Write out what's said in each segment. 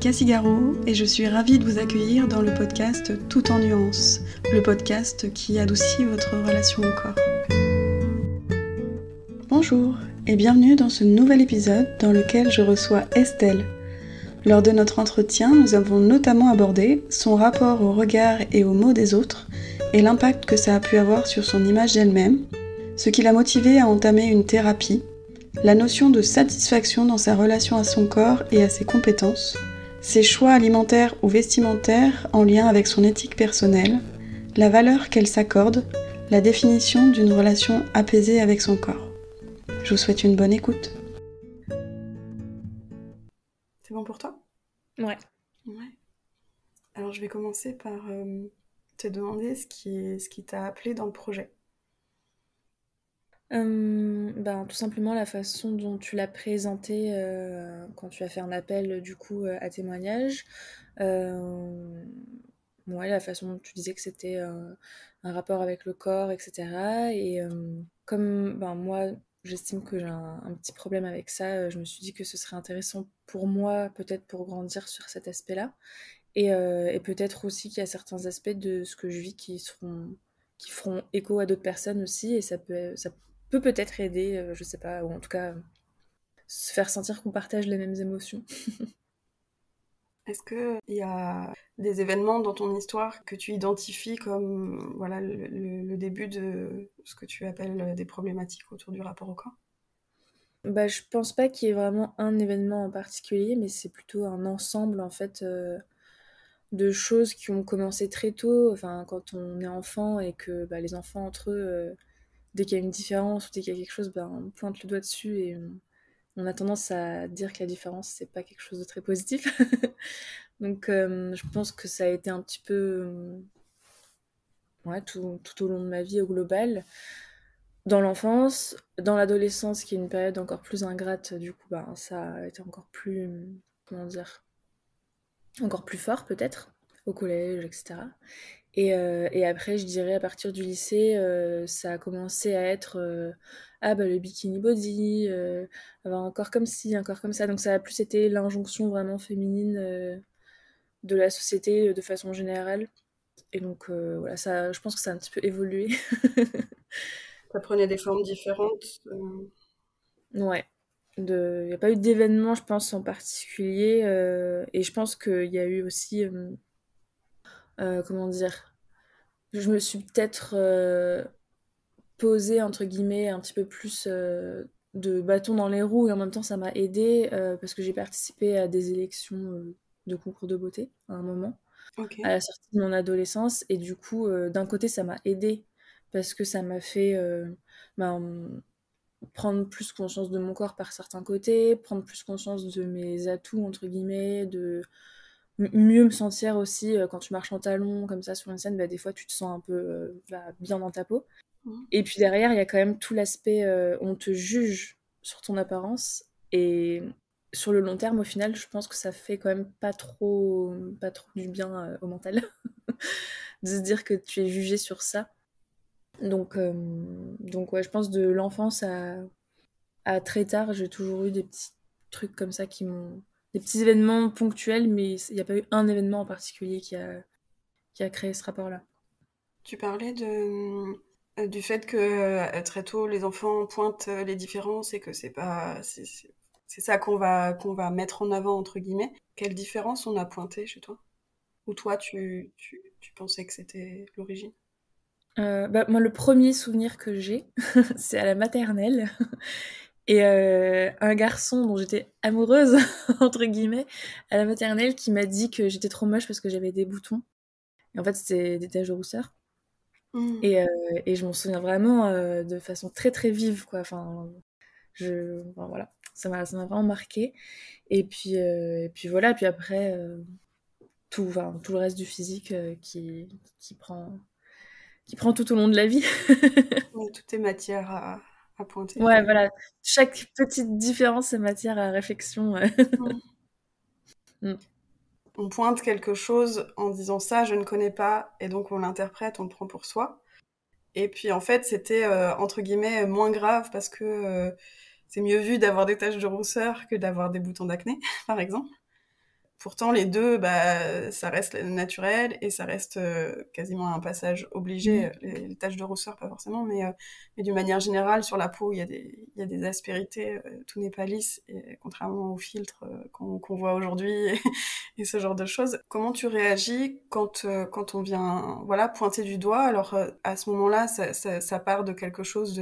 Cassie Garot et je suis ravie de vous accueillir dans le podcast Tout en nuances, le podcast qui adoucit votre relation au corps. Bonjour et bienvenue dans ce nouvel épisode dans lequel je reçois Estelle. Lors de notre entretien, nous avons notamment abordé son rapport au regard et aux mots des autres et l'impact que ça a pu avoir sur son image d'elle-même, ce qui l'a motivée à entamer une thérapie, la notion de satisfaction dans sa relation à son corps et à ses compétences, ses choix alimentaires ou vestimentaires en lien avec son éthique personnelle, la valeur qu'elle s'accorde, la définition d'une relation apaisée avec son corps. Je vous souhaite une bonne écoute. C'est bon pour toi ? Ouais. Alors je vais commencer par te demander ce qui t'a appelé dans le projet. Tout simplement la façon dont tu l'as présenté quand tu as fait un appel du coup à témoignage. La façon dont tu disais que c'était un rapport avec le corps, etc. Et comme moi j'estime que j'ai un petit problème avec ça, je me suis dit que ce serait intéressant pour moi peut-être pour grandir sur cet aspect-là. Et peut-être aussi qu'il y a certains aspects de ce que je vis qui feront écho à d'autres personnes aussi, et ça peut peut-être aider, je sais pas, ou en tout cas se faire sentir qu'on partage les mêmes émotions. Est-ce qu'il y a des événements dans ton histoire que tu identifies comme le début de ce que tu appelles des problématiques autour du rapport au corps ? Je pense pas qu'il y ait vraiment un événement en particulier, mais c'est plutôt un ensemble en fait de choses qui ont commencé très tôt, enfin quand on est enfant et que les enfants entre eux, dès qu'il y a une différence ou dès qu'il y a quelque chose, on pointe le doigt dessus et on a tendance à dire que la différence c'est pas quelque chose de très positif. Donc je pense que ça a été un petit peu tout au long de ma vie au global. Dans l'enfance, dans l'adolescence qui est une période encore plus ingrate, du coup ça a été encore plus, encore plus fort peut-être, au collège, etc. Et après, je dirais, à partir du lycée, ça a commencé à être le bikini body, encore comme ci, encore comme ça. Donc ça a plus été l'injonction vraiment féminine de la société de façon générale. Et donc ça, je pense que ça a un petit peu évolué. Ça prenait des formes différentes. Ouais. Il n'y a pas eu d'événement, je pense, en particulier. Et je pense qu'il y a eu aussi, je me suis peut-être posée, entre guillemets, un petit peu plus de bâton dans les roues, et en même temps ça m'a aidée parce que j'ai participé à des élections de concours de beauté à un moment, Ok. à la sortie de mon adolescence, et du coup d'un côté ça m'a aidée parce que ça m'a fait prendre plus conscience de mon corps par certains côtés, prendre plus conscience de mes atouts, entre guillemets, de mieux me sentir aussi quand tu marches en talons comme ça sur une scène, des fois tu te sens un peu bien dans ta peau. Et puis derrière, il y a quand même tout l'aspect on te juge sur ton apparence, et sur le long terme, au final, je pense que ça fait quand même pas trop du bien au mental de se dire que tu es jugé sur ça. Donc ouais, je pense de l'enfance à très tard, j'ai toujours eu des petits trucs comme ça des petits événements ponctuels, mais il n'y a pas eu un événement en particulier qui a créé ce rapport-là. Tu parlais du fait que très tôt les enfants pointent les différences et que c'est ça qu'on va mettre en avant entre guillemets. Quelle différence on a pointé chez toi? Ou toi tu pensais que c'était l'origine? Moi, le premier souvenir que j'ai, c'est à la maternelle. Et un garçon dont j'étais amoureuse, entre guillemets, à la maternelle, qui m'a dit que j'étais trop moche parce que j'avais des boutons. Et en fait, c'était des taches de rousseur. Et, je m'en souviens vraiment de façon très très vive, quoi. Voilà, ça m'a vraiment marqué. Et puis voilà, puis après, tout le reste du physique qui prend tout au long de la vie. Ouais, tout est matière à pointer. Ouais, voilà. Chaque petite différence est matière à réflexion. Mm. Mm. On pointe quelque chose en disant ça, je ne connais pas, et donc on l'interprète, on le prend pour soi. Et puis en fait, c'était entre guillemets moins grave parce que c'est mieux vu d'avoir des taches de rousseur que d'avoir des boutons d'acné, par exemple. Pourtant, les deux, bah, ça reste naturel et ça reste quasiment un passage obligé. Les taches de rousseur, pas forcément, mais d'une manière générale, sur la peau, il y a des aspérités. Tout n'est pas lisse, et contrairement aux filtres qu'on voit aujourd'hui et ce genre de choses. Comment tu réagis quand on vient voilà, pointer du doigt? Alors, à ce moment-là, ça part de quelque chose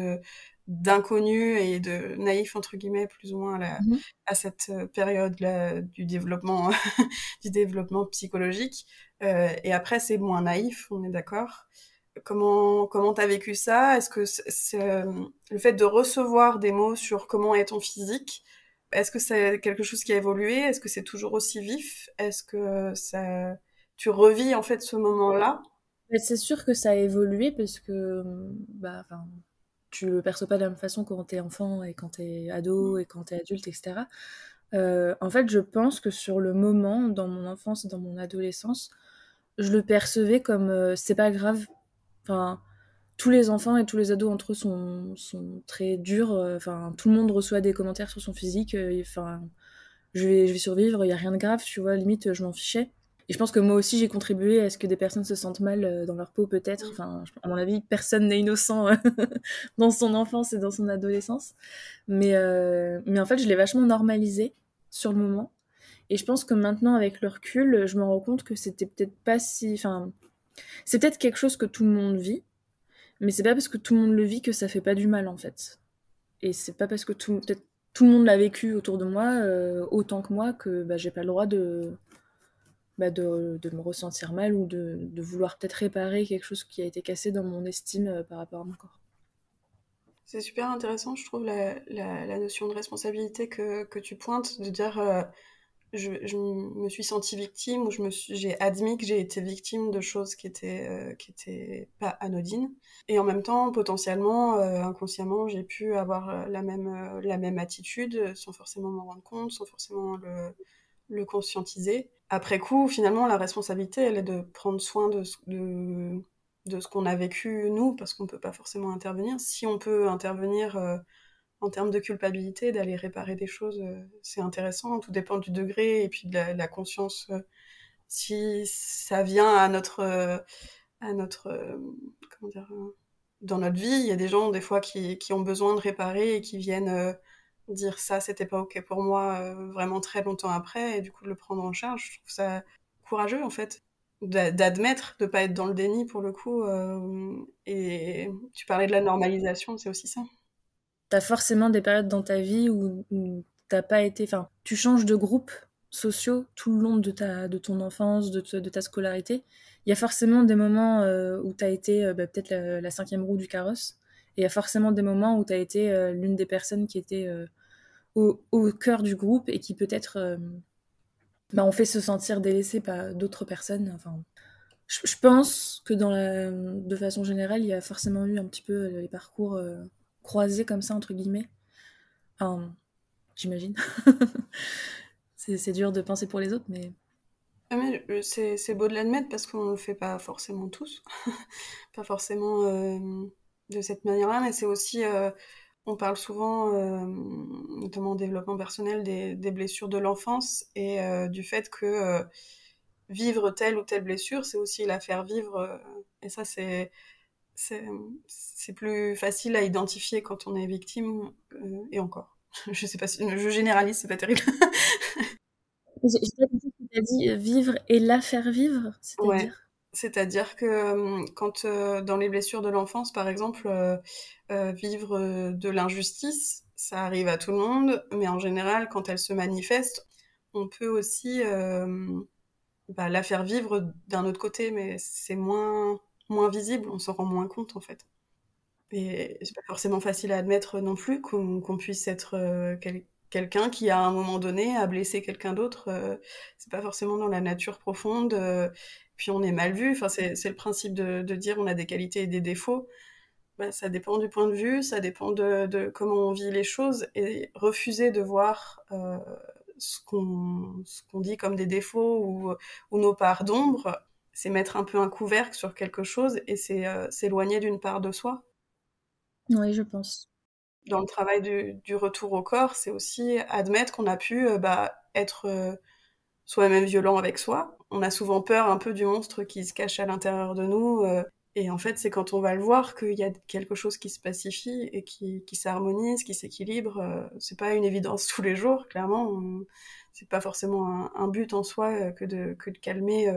d'inconnu et de naïf, entre guillemets, plus ou moins Mhm. à cette période-là du développement, du développement psychologique. Et après, c'est moins naïf, on est d'accord. Comment t'as vécu ça? Est-ce que le fait de recevoir des mots sur comment est ton physique, est-ce que c'est quelque chose qui a évolué? Est-ce que c'est toujours aussi vif? Est-ce que tu revis en fait ce moment-là? Mais c'est sûr que ça a évolué parce que bah, enfin, tu le perçois pas de la même façon quand t'es enfant et quand t'es ado et quand t'es adulte, etc. En fait, je pense que sur le moment, dans mon enfance et dans mon adolescence, je le percevais comme c'est pas grave. Enfin, tous les enfants et tous les ados entre eux sont très durs. Enfin, tout le monde reçoit des commentaires sur son physique. Enfin, je vais survivre, il y a rien de grave, tu vois. Limite, je m'en fichais. Et je pense que moi aussi, j'ai contribué à ce que des personnes se sentent mal dans leur peau, peut-être. Enfin, à mon avis, personne n'est innocent dans son enfance et dans son adolescence. Mais en fait, je l'ai vachement normalisé sur le moment. Et je pense que maintenant, avec le recul, je me rends compte que c'était peut-être pas si. Enfin, c'est peut-être quelque chose que tout le monde vit, mais c'est pas parce que tout le monde le vit que ça fait pas du mal, en fait. Et c'est pas parce que peut-être tout le monde l'a vécu autour de moi, autant que moi, que bah, j'ai pas le droit de me ressentir mal ou de vouloir peut-être réparer quelque chose qui a été cassé dans mon estime par rapport à mon corps. C'est super intéressant, je trouve, la notion de responsabilité que tu pointes, de dire je me suis sentie victime ou j'ai admis que j'ai été victime de choses qui étaient pas anodines. Et en même temps, potentiellement, inconsciemment, j'ai pu avoir la même attitude sans forcément m'en rendre compte, sans forcément le conscientiser. Après coup, finalement, la responsabilité, elle est de prendre soin de ce qu'on a vécu, nous, parce qu'on peut pas forcément intervenir. Si on peut intervenir en termes de culpabilité, d'aller réparer des choses, c'est intéressant. Tout dépend du degré et puis de la conscience. Si ça vient à notre comment dire, dans notre vie, il y a des gens des fois qui ont besoin de réparer et qui viennent dire ça, c'était pas ok pour moi, vraiment très longtemps après, et du coup de le prendre en charge. Je trouve ça courageux en fait. D'admettre, de pas être dans le déni pour le coup. Et tu parlais de la normalisation, c'est aussi ça. T'as forcément des périodes dans ta vie où t'as pas été. Enfin, tu changes de groupe sociaux tout le long de ton enfance, de ta scolarité. Il y a forcément des moments où t'as été bah, peut-être la cinquième roue du carrosse. Et il y a forcément des moments où t'as été l'une des personnes qui était au cœur du groupe et qui peut-être bah, ont fait se sentir délaissé par d'autres personnes. Enfin, je pense que de façon générale, il y a forcément eu un petit peu les parcours croisés comme ça, entre guillemets. Enfin, j'imagine. C'est dur de penser pour les autres, mais... Ah, mais c'est beau de l'admettre parce qu'on le fait pas forcément tous, pas forcément de cette manière-là, mais c'est aussi, on parle souvent, notamment en développement personnel, des blessures de l'enfance et du fait que vivre telle ou telle blessure, c'est aussi la faire vivre, et ça c'est c'est plus facile à identifier quand on est victime, et encore. Je sais pas si je généralise, c'est pas terrible. J'ai pas compris ce que t'as dit, vivre et la faire vivre, Ouais, c'est-à-dire? c'est-à-dire que quand dans les blessures de l'enfance, par exemple, vivre de l'injustice, ça arrive à tout le monde, mais en général, quand elle se manifeste, on peut aussi bah, la faire vivre d'un autre côté, mais c'est moins visible, on s'en rend moins compte en fait. Et c'est pas forcément facile à admettre non plus qu'on puisse être quelqu'un qui, à un moment donné, a blessé quelqu'un d'autre. C'est pas forcément dans la nature profonde. Puis on est mal vu. Enfin, c'est le principe de dire on a des qualités et des défauts. Bah, ça dépend du point de vue, ça dépend de comment on vit les choses. Et refuser de voir ce qu'on dit comme des défauts ou nos parts d'ombre, c'est mettre un peu un couvercle sur quelque chose et c'est s'éloigner d'une part de soi. Oui, je pense. Dans le travail du retour au corps, c'est aussi admettre qu'on a pu bah, être soi-même violent avec soi. On a souvent peur un peu du monstre qui se cache à l'intérieur de nous. Et en fait, c'est quand on va le voir qu'il y a quelque chose qui se pacifie et qui s'harmonise, qui s'équilibre. C'est pas une évidence tous les jours, clairement. C'est pas forcément un but en soi que de calmer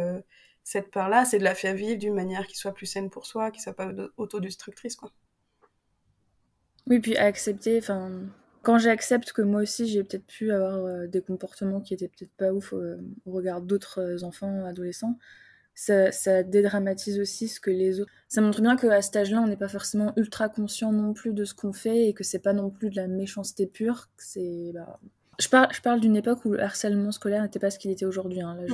cette part-là. C'est de la faire vivre d'une manière qui soit plus saine pour soi, qui soit pas autodestructrice, quoi. Oui, puis à accepter, enfin, quand j'accepte que moi aussi j'ai peut-être pu avoir des comportements qui étaient peut-être pas ouf au regard d'autres enfants, adolescents, ça dédramatise aussi ce que les autres. Ça montre bien qu'à cet âge-là, on n'est pas forcément ultra conscient non plus de ce qu'on fait et que c'est pas non plus de la méchanceté pure. C'est, bah... je parle d'une époque où le harcèlement scolaire n'était pas ce qu'il était aujourd'hui. Hein. Là,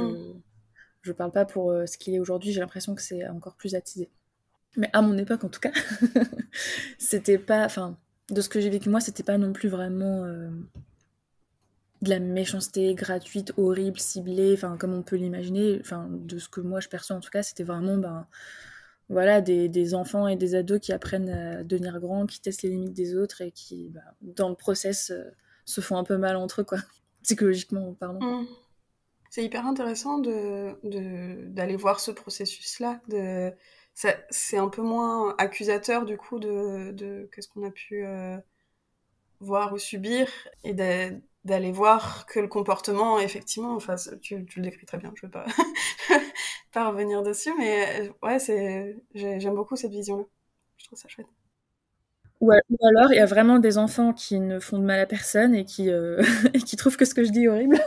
je parle pas pour ce qu'il est aujourd'hui, j'ai l'impression que c'est encore plus attisé. Mais à mon époque, en tout cas, c'était pas. Enfin, de ce que j'ai vécu moi, c'était pas non plus vraiment de la méchanceté gratuite, horrible, ciblée, enfin, comme on peut l'imaginer. Enfin, de ce que moi je perçois en tout cas, c'était vraiment, ben, voilà, des enfants et des ados qui apprennent à devenir grands, qui testent les limites des autres et qui, ben, dans le process, se font un peu mal entre eux, quoi, psychologiquement parlant. Mm. C'est hyper intéressant d'aller voir ce processus-là. C'est un peu moins accusateur du coup de qu'est-ce qu'on a pu voir ou subir et d'aller voir que le comportement, effectivement, enfin, tu le décris très bien, je veux pas, pas revenir dessus, mais ouais, j'aime beaucoup cette vision-là. Je trouve ça chouette. Ou alors, il y a vraiment des enfants qui ne font de mal à personne et qui, et qui trouvent que ce que je dis est horrible.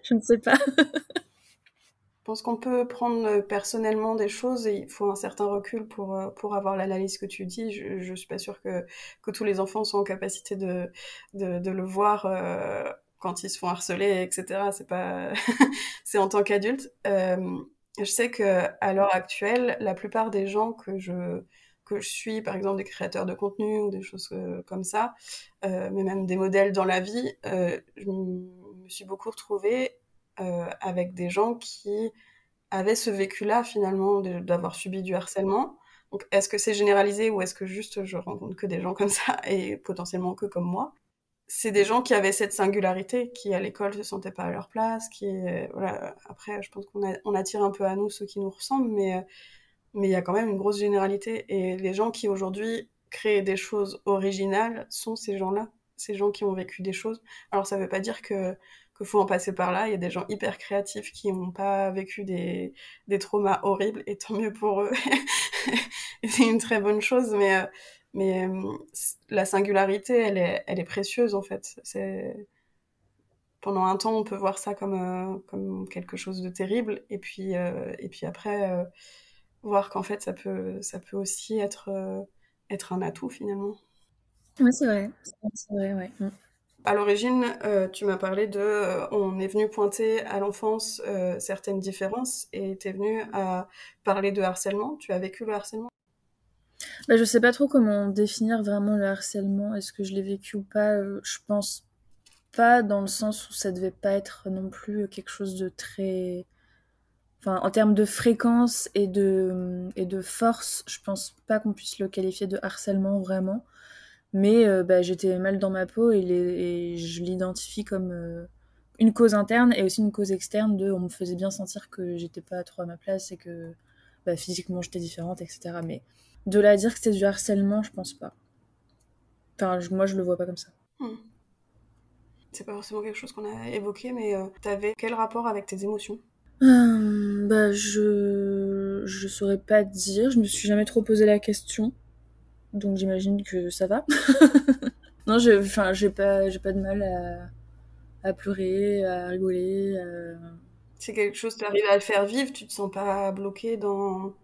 Je ne sais pas. Je pense qu'on peut prendre personnellement des choses et il faut un certain recul pour avoir l'analyse que tu dis. Je suis pas sûre que tous les enfants sont en capacité de le voir quand ils se font harceler, etc. C'est pas, c'est en tant qu'adulte. Je sais que à l'heure actuelle, la plupart des gens que je suis, par exemple des créateurs de contenu ou des choses comme ça, mais même des modèles dans la vie, je me suis beaucoup retrouvée avec des gens qui avaient ce vécu-là finalement d'avoir subi du harcèlement. Donc est-ce que c'est généralisé ou est-ce que juste je rencontre que des gens comme ça et potentiellement que comme moi? C'est des gens qui avaient cette singularité, qui à l'école se sentaient pas à leur place, voilà. Après, je pense on attire un peu à nous ceux qui nous ressemblent, mais il y a quand même une grosse généralité. Et les gens qui aujourd'hui créent des choses originales sont ces gens-là, ces gens qui ont vécu des choses. Alors ça veut pas dire que faut en passer par là. Il y a des gens hyper créatifs qui n'ont pas vécu des traumas horribles, et tant mieux pour eux. Et c'est une très bonne chose, mais la singularité, elle est précieuse en fait. Pendant un temps, on peut voir ça comme quelque chose de terrible, et puis après, voir qu'en fait, ça peut aussi être un atout finalement. Oui, c'est vrai. C'est vrai, ouais. Mm. À l'origine, tu m'as parlé on est venu pointer à l'enfance certaines différences et t'es venu à parler de harcèlement. Tu as vécu le harcèlement? Bah, je sais pas trop comment définir vraiment le harcèlement. Est-ce que je l'ai vécu ou pas? Je pense pas, dans le sens où ça devait pas être non plus quelque chose de très... Enfin, en termes de fréquence et de force, je pense pas qu'on puisse le qualifier de harcèlement vraiment. Mais bah, j'étais mal dans ma peau et je l'identifie comme une cause interne et aussi une cause externe on me faisait bien sentir que j'étais pas trop à ma place et que bah, physiquement j'étais différente, etc. Mais de là à dire que c'était du harcèlement, je pense pas. Enfin, moi je le vois pas comme ça. Hmm. C'est pas forcément quelque chose qu'on a évoqué, mais t'avais quel rapport avec tes émotions? Bah, je saurais pas te dire, je me suis jamais trop posé la question, donc j'imagine que ça va. Non, enfin, j'ai pas de mal à pleurer, à rigoler. C'est quelque chose, tu arrives à le faire vivre, tu te sens pas bloqué dans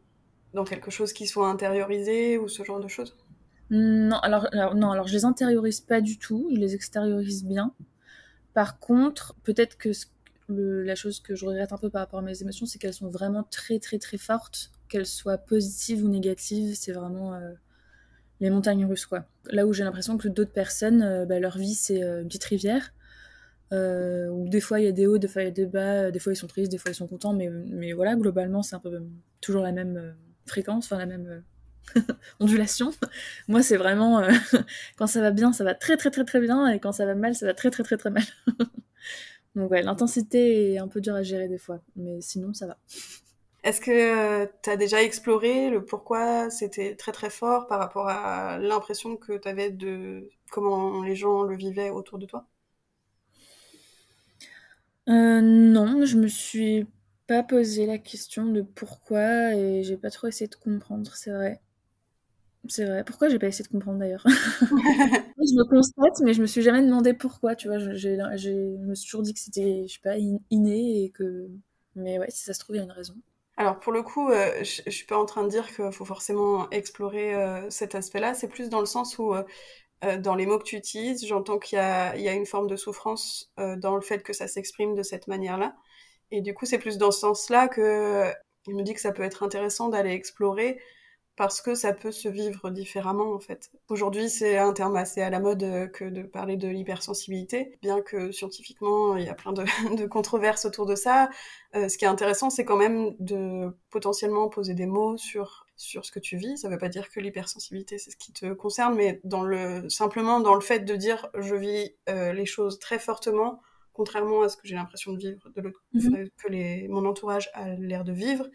quelque chose qui soit intériorisé ou ce genre de choses? Non, non, alors je les intériorise pas du tout, je les extériorise bien. Par contre, peut-être que la chose que je regrette un peu par rapport à mes émotions, c'est qu'elles sont vraiment très très très fortes, qu'elles soient positives ou négatives, c'est vraiment les montagnes russes, quoi. Là où j'ai l'impression que d'autres personnes, bah, leur vie c'est une petite rivière, où des fois il y a des hauts, des fois il y a des bas, des fois ils sont tristes, des fois ils sont contents, mais voilà, globalement c'est un peu toujours la même fréquence, enfin la même ondulation. Moi c'est vraiment, quand ça va bien, ça va très très très très bien, et quand ça va mal, ça va très très très très mal. Donc ouais, l'intensité est un peu dure à gérer des fois, mais sinon ça va. Est-ce que tu as déjà exploré le pourquoi c'était très très fort par rapport à l'impression que tu avais de comment les gens le vivaient autour de toi? Non, je me suis pas posé la question de pourquoi et j'ai pas trop essayé de comprendre, c'est vrai. C'est vrai. Pourquoi j'ai pas essayé de comprendre d'ailleurs? Je le constate, mais je me suis jamais demandé pourquoi, tu vois. Je me suis toujours dit que c'était, je sais pas, inné et que. Mais ouais, si ça se trouve, il y a une raison. Alors pour le coup, je suis pas en train de dire qu'il faut forcément explorer cet aspect-là. C'est plus dans le sens où dans les mots que tu utilises, j'entends il y a une forme de souffrance dans le fait que ça s'exprime de cette manière-là. Et du coup, c'est plus dans ce sens-là que il me dit que ça peut être intéressant d'aller explorer parce que ça peut se vivre différemment en fait. Aujourd'hui, c'est un terme assez à la mode que de parler de l'hypersensibilité, bien que scientifiquement, il y a plein de, de controverses autour de ça. Ce qui est intéressant, c'est quand même de potentiellement poser des mots sur ce que tu vis. Ça veut pas dire que l'hypersensibilité, c'est ce qui te concerne, mais simplement dans le fait de dire je vis les choses très fortement, contrairement à ce que j'ai l'impression de vivre de l'autre, Mhm. que mon entourage a l'air de vivre.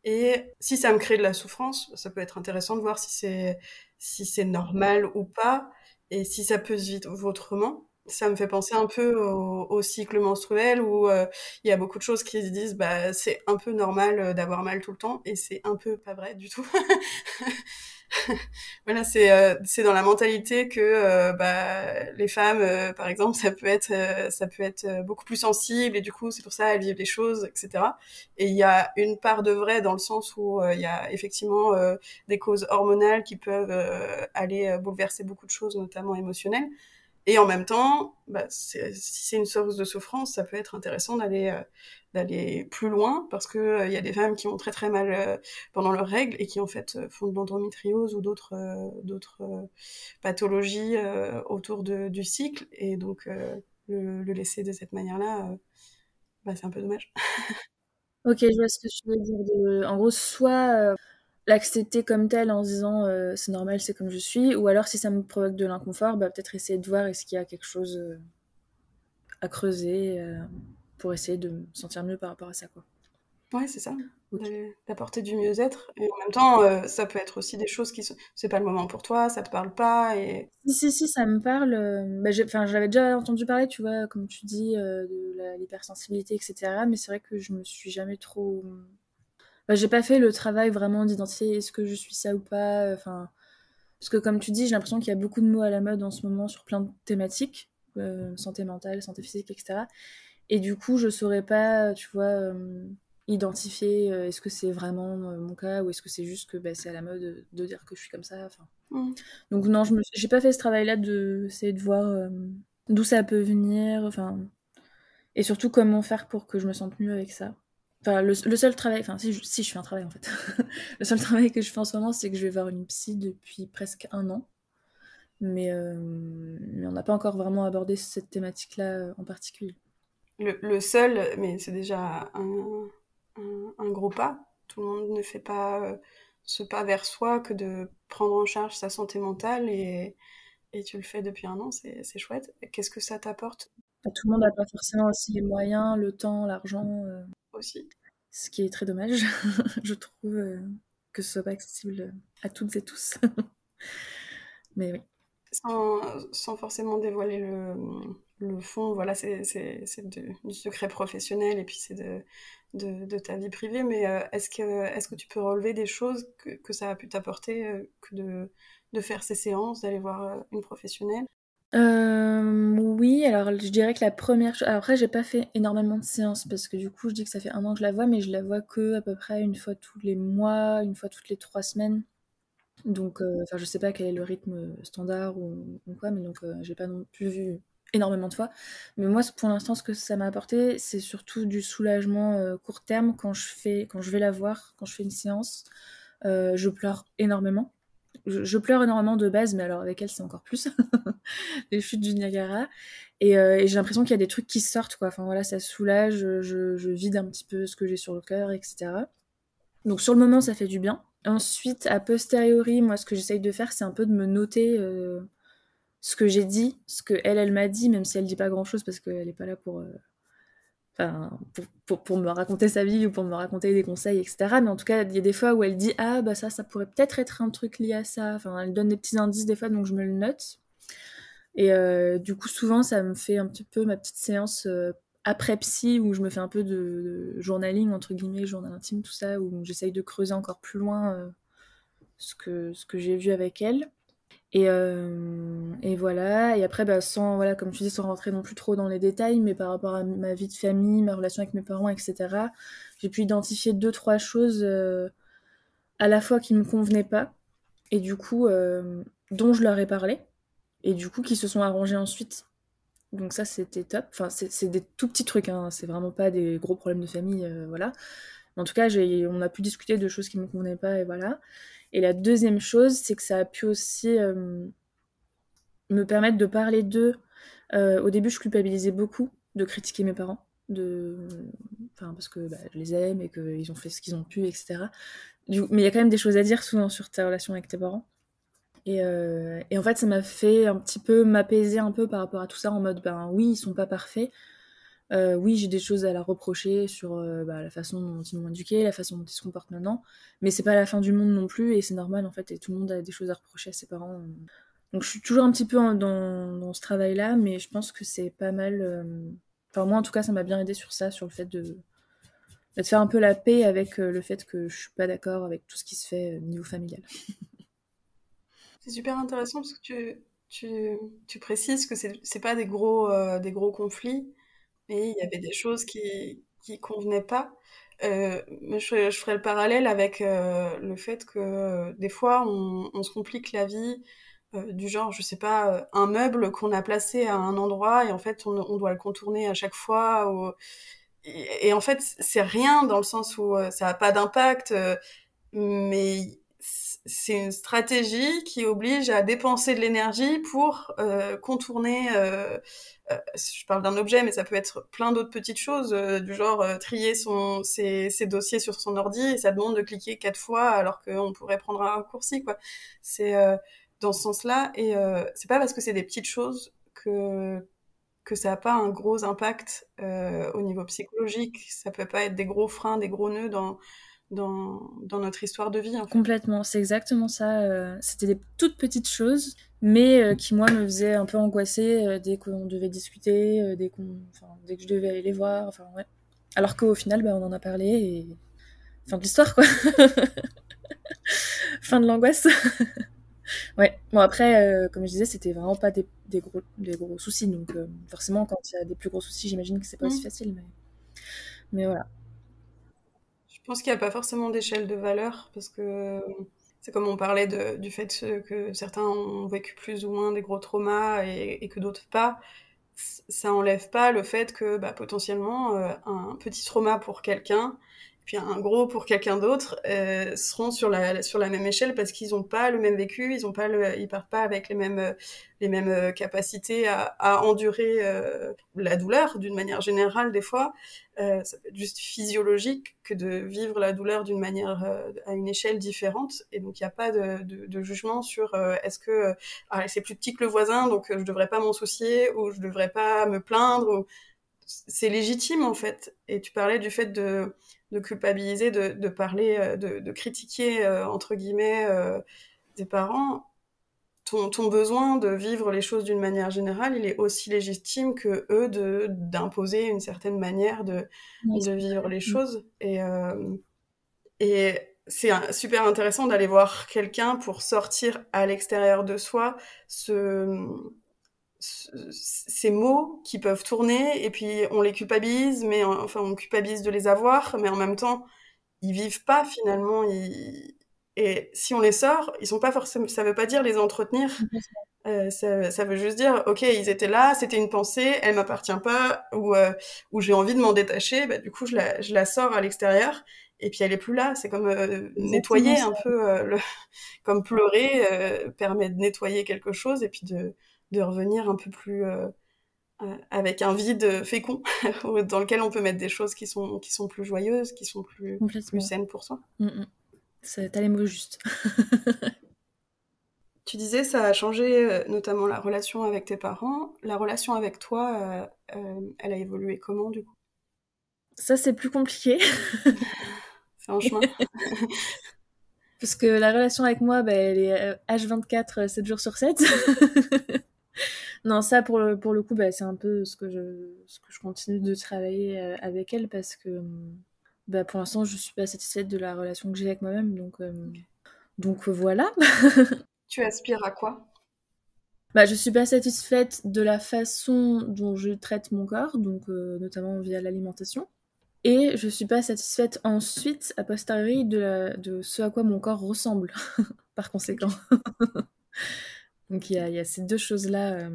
Et si ça me crée de la souffrance, ça peut être intéressant de voir si c'est normal ou pas, et si ça peut se vivre autrement. Ça me fait penser un peu au cycle menstruel où il y a beaucoup de choses qui se disent bah c'est un peu normal d'avoir mal tout le temps et c'est un peu pas vrai du tout. Voilà, c'est dans la mentalité que bah, les femmes, par exemple, ça peut être beaucoup plus sensible et du coup, c'est pour ça elles vivent les choses, etc. Et il y a une part de vrai dans le sens où il y a effectivement des causes hormonales qui peuvent aller bouleverser beaucoup de choses, notamment émotionnelles. Et en même temps, bah, si c'est une source de souffrance, ça peut être intéressant d'aller plus loin parce que il y a des femmes qui ont très très mal pendant leurs règles et qui en fait font de l'endométriose ou d'autres pathologies autour du cycle et donc le laisser de cette manière-là, bah, c'est un peu dommage. Ok, je vois ce que tu veux dire. En gros, soit l'accepter comme tel en se disant c'est normal, c'est comme je suis, ou alors si ça me provoque de l'inconfort, bah, peut-être essayer de voir est-ce qu'il y a quelque chose à creuser pour essayer de me sentir mieux par rapport à ça, quoi. Ouais, c'est ça. Ok. D'apporter du mieux-être et en même temps ça peut être aussi des choses qui sont c'est pas le moment pour toi, ça te parle pas et Si, ça me parle. Bah, enfin, j'avais déjà entendu parler, tu vois, comme tu dis, l'hypersensibilité, etc. Mais c'est vrai que je me suis jamais trop. Bah, j'ai pas fait le travail vraiment d'identifier est-ce que je suis ça ou pas. Enfin, parce que comme tu dis, j'ai l'impression qu'il y a beaucoup de mots à la mode en ce moment sur plein de thématiques, santé mentale, santé physique, etc. Et du coup, je saurais pas, tu vois, identifier est-ce que c'est vraiment mon cas ou est-ce que c'est juste que bah, c'est à la mode de dire que je suis comme ça. Enfin, mm. donc non, j'ai pas fait ce travail-là de essayer de voir d'où ça peut venir, enfin, et surtout comment faire pour que je me sente mieux avec ça. Enfin, le seul travail, enfin si je fais un travail en fait. Le seul travail que je fais en ce moment, c'est que je vais voir une psy depuis presque un an. Mais on n'a pas encore vraiment abordé cette thématique-là en particulier. Le seul, mais c'est déjà un gros pas. Tout le monde ne fait pas ce pas vers soi que de prendre en charge sa santé mentale et tu le fais depuis un an, c'est chouette. Qu'est-ce que ça t'apporte Enfin, tout le monde n'a pas forcément aussi les moyens, le temps, l'argent, aussi? ce qui est très dommage, je trouve, que ce soit pas accessible à toutes et tous. Mais oui. Sans, sans forcément dévoiler le fond, voilà, c'est du secret professionnel et puis c'est de ta vie privée, mais est-ce que tu peux relever des choses que ça a pu t'apporter que de faire ces séances, d'aller voir une professionnelle? Oui, alors je dirais que la première chose. Alors après, j'ai pas fait énormément de séances parce que du coup, je dis que ça fait un an que je la vois, mais je la vois que à peu près une fois tous les mois, une fois toutes les 3 semaines. Donc, enfin, je sais pas quel est le rythme standard ou quoi, mais donc j'ai pas non plus vu énormément de fois. Mais moi, pour l'instant, ce que ça m'a apporté, c'est surtout du soulagement court terme quand je vais la voir, quand je fais une séance. Je pleure énormément. Je pleure énormément de base, mais alors avec elle, c'est encore plus. Les chutes du Niagara. Et j'ai l'impression qu'il y a des trucs qui sortent, quoi. Enfin voilà, ça soulage, je vide un petit peu ce que j'ai sur le cœur, etc. Donc sur le moment, ça fait du bien. Ensuite, a posteriori, moi, ce que j'essaye de faire, c'est un peu de me noter ce que j'ai dit, ce que elle m'a dit, même si elle dit pas grand-chose parce qu'elle est pas là pour enfin, pour me raconter sa vie ou pour me raconter des conseils, etc. Mais en tout cas, il y a des fois où elle dit ah bah ça pourrait peut-être être un truc lié à ça. Enfin, elle donne des petits indices des fois, donc je me le note. Et du coup, souvent, ça me fait un petit peu ma petite séance après psy où je me fais un peu de journaling entre guillemets, journal intime, tout ça, où j'essaye de creuser encore plus loin ce que j'ai vu avec elle. Et voilà. Et après, bah, voilà, comme tu dis, sans rentrer non plus trop dans les détails, mais par rapport à ma vie de famille, ma relation avec mes parents, etc., j'ai pu identifier 2-3 choses à la fois qui me convenaient pas, et du coup, dont je leur ai parlé, et du coup, qui se sont arrangés ensuite. Donc ça, c'était top. Enfin, c'est des tout petits trucs, hein. C'est vraiment pas des gros problèmes de famille, voilà. En tout cas, on a pu discuter de choses qui me convenaient pas, et voilà. Et la deuxième chose, c'est que ça a pu aussi me permettre de parler d'eux. Au début, je culpabilisais beaucoup de critiquer mes parents, enfin, parce que bah, je les aime et qu'ils ont fait ce qu'ils ont pu, etc. Mais il y a quand même des choses à dire souvent sur ta relation avec tes parents. Et en fait, ça m'a fait un petit peu m'apaiser un peu par rapport à tout ça, en mode, ben oui, ils sont pas parfaits. Oui, j'ai des choses à leur reprocher sur bah, la façon dont ils m'ont éduqué, la façon dont ils se comportent maintenant. Mais c'est pas la fin du monde non plus, et c'est normal en fait, et tout le monde a des choses à reprocher à ses parents. Donc je suis toujours un petit peu dans ce travail-là, mais je pense que c'est pas mal. Enfin, moi en tout cas, ça m'a bien aidé sur ça, sur le fait de faire un peu la paix avec le fait que je suis pas d'accord avec tout ce qui se fait au niveau familial. C'est super intéressant parce que tu précises que c'est pas des gros conflits, mais il y avait des choses qui convenaient pas. Mais je ferais le parallèle avec le fait que des fois on se complique la vie du genre, je sais pas, un meuble qu'on a placé à un endroit et en fait on doit le contourner à chaque fois. Et en fait c'est rien dans le sens où ça a pas d'impact, mais c'est une stratégie qui oblige à dépenser de l'énergie pour contourner. Je parle d'un objet, mais ça peut être plein d'autres petites choses, du genre trier ses dossiers sur son ordi et ça demande de cliquer 4 fois alors qu'on pourrait prendre un raccourci, quoi. C'est dans ce sens-là, et c'est pas parce que c'est des petites choses que ça n'a pas un gros impact au niveau psychologique. Ça peut pas être des gros freins, des gros nœuds dans notre histoire de vie, en fait. Complètement, c'est exactement ça. C'était des toutes petites choses, mais qui, moi, me faisaient un peu angoisser dès qu'on devait discuter, dès que je devais aller les voir. Enfin, ouais. Alors qu'au final, bah, on en a parlé et fin de l'histoire, quoi. Fin de l'angoisse. Ouais. Bon, après, comme je disais, c'était vraiment pas des gros soucis. Donc, forcément, quand il y a des plus gros soucis, j'imagine que c'est pas aussi Mm. facile. Mais voilà. Je pense qu'il n'y a pas forcément d'échelle de valeur, parce que c'est comme on parlait du fait que certains ont vécu plus ou moins des gros traumas et que d'autres pas. Ça enlève pas le fait que bah, potentiellement un petit trauma pour quelqu'un, puis un gros pour quelqu'un d'autre, seront sur la même échelle parce qu'ils n'ont pas le même vécu, ils partent pas avec les mêmes capacités à endurer la douleur d'une manière générale des fois. Ça peut être juste physiologique que de vivre la douleur d'une manière à une échelle différente, et donc il n'y a pas de jugement sur est-ce que c'est plus petit que le voisin, donc je devrais pas m'en soucier, ou je devrais pas me plaindre. C'est légitime en fait. Et tu parlais du fait de culpabiliser, de parler, de critiquer entre guillemets des parents. Ton besoin de vivre les choses d'une manière générale, il est aussi légitime que eux d'imposer une certaine manière Ouais, de c'est vivre vrai. les choses. Et c'est super intéressant d'aller voir quelqu'un pour sortir à l'extérieur de soi ce, ces mots qui peuvent tourner, et puis on les culpabilise, mais enfin on culpabilise de les avoir, mais en même temps ils vivent pas finalement. Et si on les sort, ils sont pas forcément. Ça veut pas dire les entretenir. Ça veut juste dire, ok, ils étaient là, c'était une pensée, elle m'appartient pas, ou j'ai envie de m'en détacher. Bah, du coup, je la sors à l'extérieur. Et puis elle est plus là. C'est comme Exactement nettoyer un ça. peu, comme pleurer permet de nettoyer quelque chose et puis de revenir un peu plus avec un vide fécond dans lequel on peut mettre des choses qui sont plus joyeuses, qui sont plus Complètement. saines pour soi. Mm, mm. T'as les mots justes. Tu disais, ça a changé notamment la relation avec tes parents. La relation avec toi, elle a évolué comment du coup? Ça, c'est plus compliqué. C'est en chemin. Parce que la relation avec moi, bah, elle est H24, 7 jours sur 7. Non, ça, pour le coup, bah, c'est un peu ce que je continue de travailler avec elle parce que bah, pour l'instant, je suis pas satisfaite de la relation que j'ai avec moi-même. Donc voilà. Tu aspires à quoi? Bah, je suis pas satisfaite de la façon dont je traite mon corps, donc notamment via l'alimentation. Et je suis pas satisfaite ensuite, a posteriori, de ce à quoi mon corps ressemble, par conséquent. Ok. Donc il y a ces deux choses-là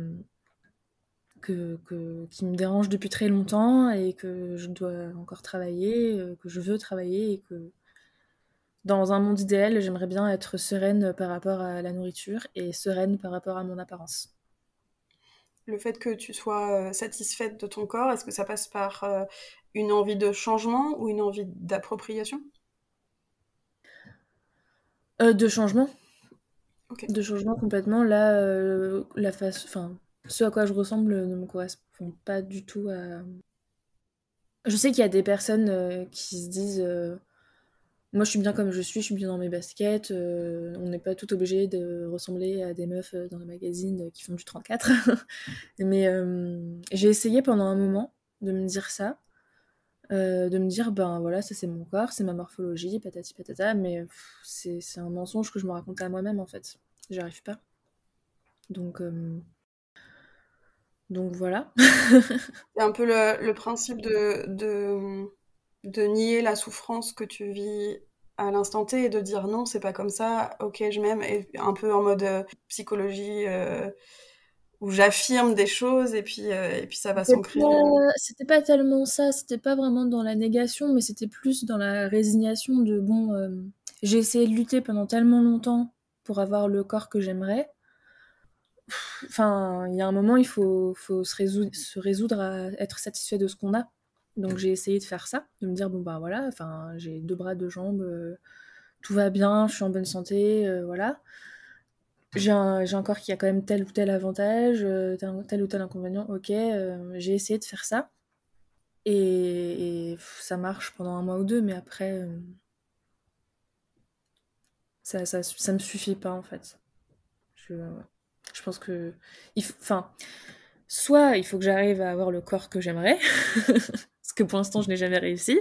qui me dérangent depuis très longtemps et que je dois encore travailler, que je veux travailler et que dans un monde idéal, j'aimerais bien être sereine par rapport à la nourriture et sereine par rapport à mon apparence. Le fait que tu sois satisfaite de ton corps, est-ce que ça passe par une envie de changement ou une envie d'appropriation? De changement. Ok. De changement complètement. Là, enfin, ce à quoi je ressemble ne me correspond pas du tout à. Je sais qu'il y a des personnes qui se disent moi je suis bien comme je suis bien dans mes baskets, on n'est pas tout obligé de ressembler à des meufs dans les magazines qui font du 34. Mais j'ai essayé pendant un moment de me dire ça, de me dire ben voilà, ça c'est mon corps, c'est ma morphologie, patati patata, mais c'est un mensonge que je me racontais à moi-même en fait. J'arrive pas. Donc, euh, donc voilà. C'est un peu le principe de nier la souffrance que tu vis à l'instant T et de dire non, c'est pas comme ça, ok, je m'aime, et un peu en mode psychologie où j'affirme des choses et puis ça va s'ancrer. C'était pas tellement ça, c'était pas vraiment dans la négation, mais c'était plus dans la résignation de bon, j'ai essayé de lutter pendant tellement longtemps pour avoir le corps que j'aimerais. Enfin, il y a un moment, faut se résoudre à être satisfait de ce qu'on a. Donc j'ai essayé de faire ça, de me dire bon bah voilà, enfin j'ai deux bras, deux jambes, tout va bien, je suis en bonne santé, voilà. J'ai un corps qui a quand même tel ou tel avantage, tel ou tel inconvénient, ok, j'ai essayé de faire ça. Et ça marche pendant un mois ou deux, mais après, ça me suffit pas en fait. Je pense que. Enfin, soit il faut que j'arrive à avoir le corps que j'aimerais, parce que pour l'instant je n'ai jamais réussi,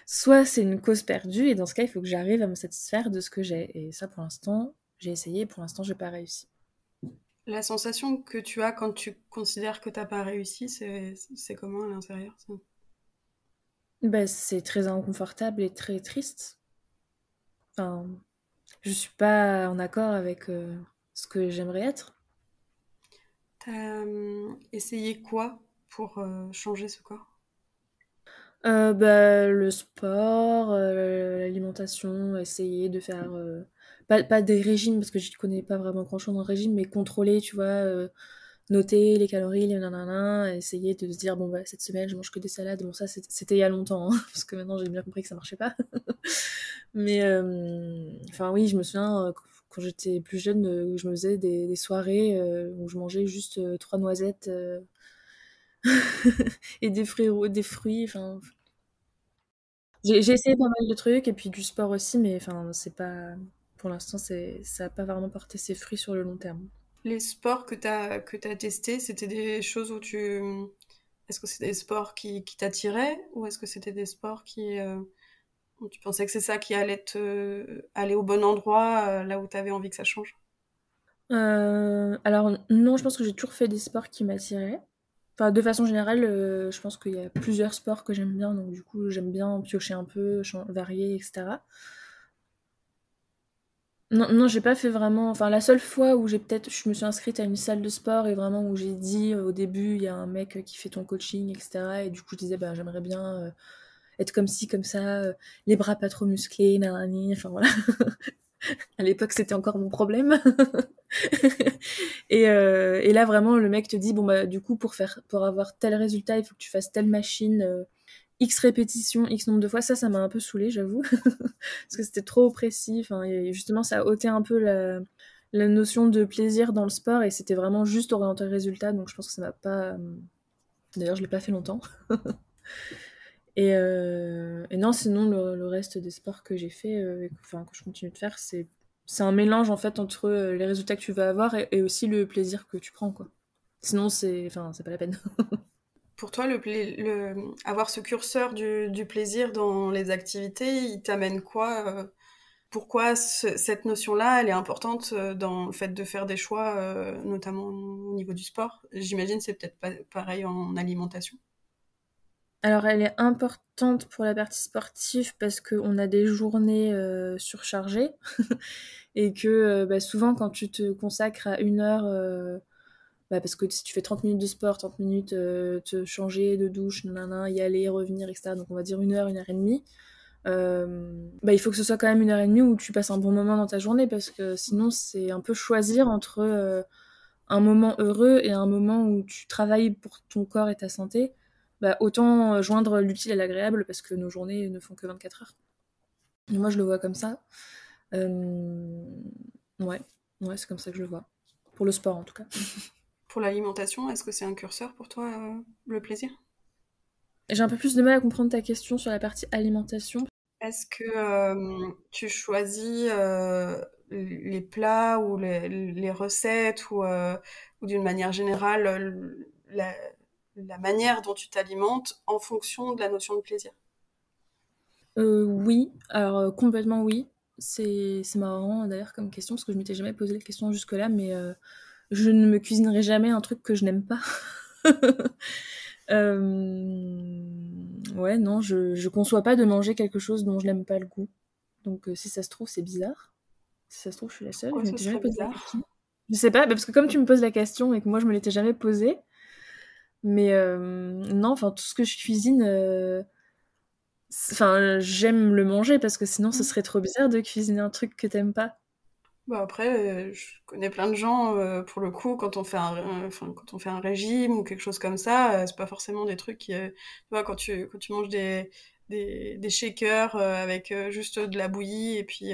soit c'est une cause perdue, et dans ce cas il faut que j'arrive à me satisfaire de ce que j'ai. Et ça pour l'instant, j'ai essayé, et pour l'instant j'ai pas réussi. La sensation que tu as quand tu considères que t'as pas réussi, c'est comment à l'intérieur ça? Bah, c'est très inconfortable et très triste. Enfin, je suis pas en accord avec ce que j'aimerais être. T'as essayé quoi pour changer ce corps? Bah, le sport, l'alimentation, essayer de faire, pas des régimes parce que j'y connais pas vraiment grand-chose en régime, mais contrôler, tu vois, noter les calories, les nanana, essayer de se dire: «Bon, bah, cette semaine, je mange que des salades». Bon, ça, c'était il y a longtemps, hein, parce que maintenant, j'ai bien compris que ça marchait pas. Mais enfin, oui, je me souviens, quand j'étais plus jeune, je me faisais des soirées, où je mangeais juste, 3 noisettes, et des fruits, enfin j'ai essayé pas mal de trucs et puis du sport aussi, mais enfin, c'est pas. Pour l'instant, ça a pas vraiment porté ses fruits sur le long terme. Les sports que t'as testés, c'était des choses où tu... Est-ce que c'était des sports qui t'attiraient ou est-ce que c'était des sports où tu pensais que c'est ça qui allait aller au bon endroit, là où t'avais envie que ça change? Alors, non, je pense que j'ai toujours fait des sports qui m'attiraient. Enfin, de façon générale, je pense qu'il y a plusieurs sports que j'aime bien, donc du coup, j'aime bien piocher un peu, varier, etc. Non, non, j'ai pas fait vraiment. Enfin, la seule fois où je me suis inscrite à une salle de sport et vraiment où j'ai dit au début, il y a un mec qui fait ton coaching, etc. Et du coup, je disais, bah, j'aimerais bien être comme ci, comme ça, les bras pas trop musclés, nanani, enfin voilà. À l'époque, c'était encore mon problème. Et là, vraiment, le mec te dit, bon, bah, du coup, pour avoir tel résultat, il faut que tu fasses telle machine, X répétitions, X nombre de fois. Ça m'a un peu saoulée, j'avoue. Parce que c'était trop précis. Enfin, et justement, ça a ôté un peu la notion de plaisir dans le sport et c'était vraiment juste orienté résultat. Donc, je pense que ça m'a pas. D'ailleurs, je l'ai pas fait longtemps. Et non, sinon, le reste des sports que j'ai fait, enfin, que je continue de faire, c'est un mélange, en fait, entre les résultats que tu vas avoir et aussi le plaisir que tu prends, quoi. Sinon, enfin, c'est pas la peine. Pour toi, avoir ce curseur du plaisir dans les activités, il t'amène quoi pourquoi cette notion-là, elle est importante dans le fait de faire des choix, notamment au niveau du sport? J'imagine c'est peut-être pas pareil en alimentation. Alors, elle est importante pour la partie sportive parce qu'on a des journées surchargées et que bah, souvent, quand tu te consacres à 1 heure, bah, parce que si tu fais 30 minutes de sport, 30 minutes te changer de douche, nanana, y aller, revenir, etc. Donc, on va dire 1 heure et demie. Bah, il faut que ce soit quand même 1 heure et demie où tu passes un bon moment dans ta journée parce que sinon, c'est un peu choisir entre un moment heureux et un moment où tu travailles pour ton corps et ta santé. Bah, autant joindre l'utile à l'agréable parce que nos journées ne font que 24 heures. Et moi, je le vois comme ça. Euh, Ouais, ouais, c'est comme ça que je le vois. Pour le sport, en tout cas. Pour l'alimentation, est-ce que c'est un curseur pour toi, le plaisir? J'ai un peu plus de mal à comprendre ta question sur la partie alimentation. Est-ce que tu choisis les plats ou les recettes ou d'une manière générale la manière dont tu t'alimentes en fonction de la notion de plaisir? Oui, alors complètement oui. C'est marrant d'ailleurs comme question parce que je m'étais jamais posé la question jusque-là, mais je ne me cuisinerai jamais un truc que je n'aime pas. Ouais, non, je conçois pas de manger quelque chose dont je n'aime pas le goût. Donc si ça se trouve, c'est bizarre. Si ça se trouve, je suis la seule. Pourquoi Je ce m'étais jamais serait posé la question. bizarre? Je sais pas, bah, parce que comme tu me poses la question et que moi je me l'étais jamais posée, mais non, enfin tout ce que je cuisine, enfin j'aime le manger parce que sinon ce serait trop bizarre de cuisiner un truc que t'aimes pas. Bah après, je connais plein de gens, pour le coup, quand on fait un régime ou quelque chose comme ça, c'est pas forcément des trucs tu vois, quand tu manges des shakers avec juste de la bouillie et puis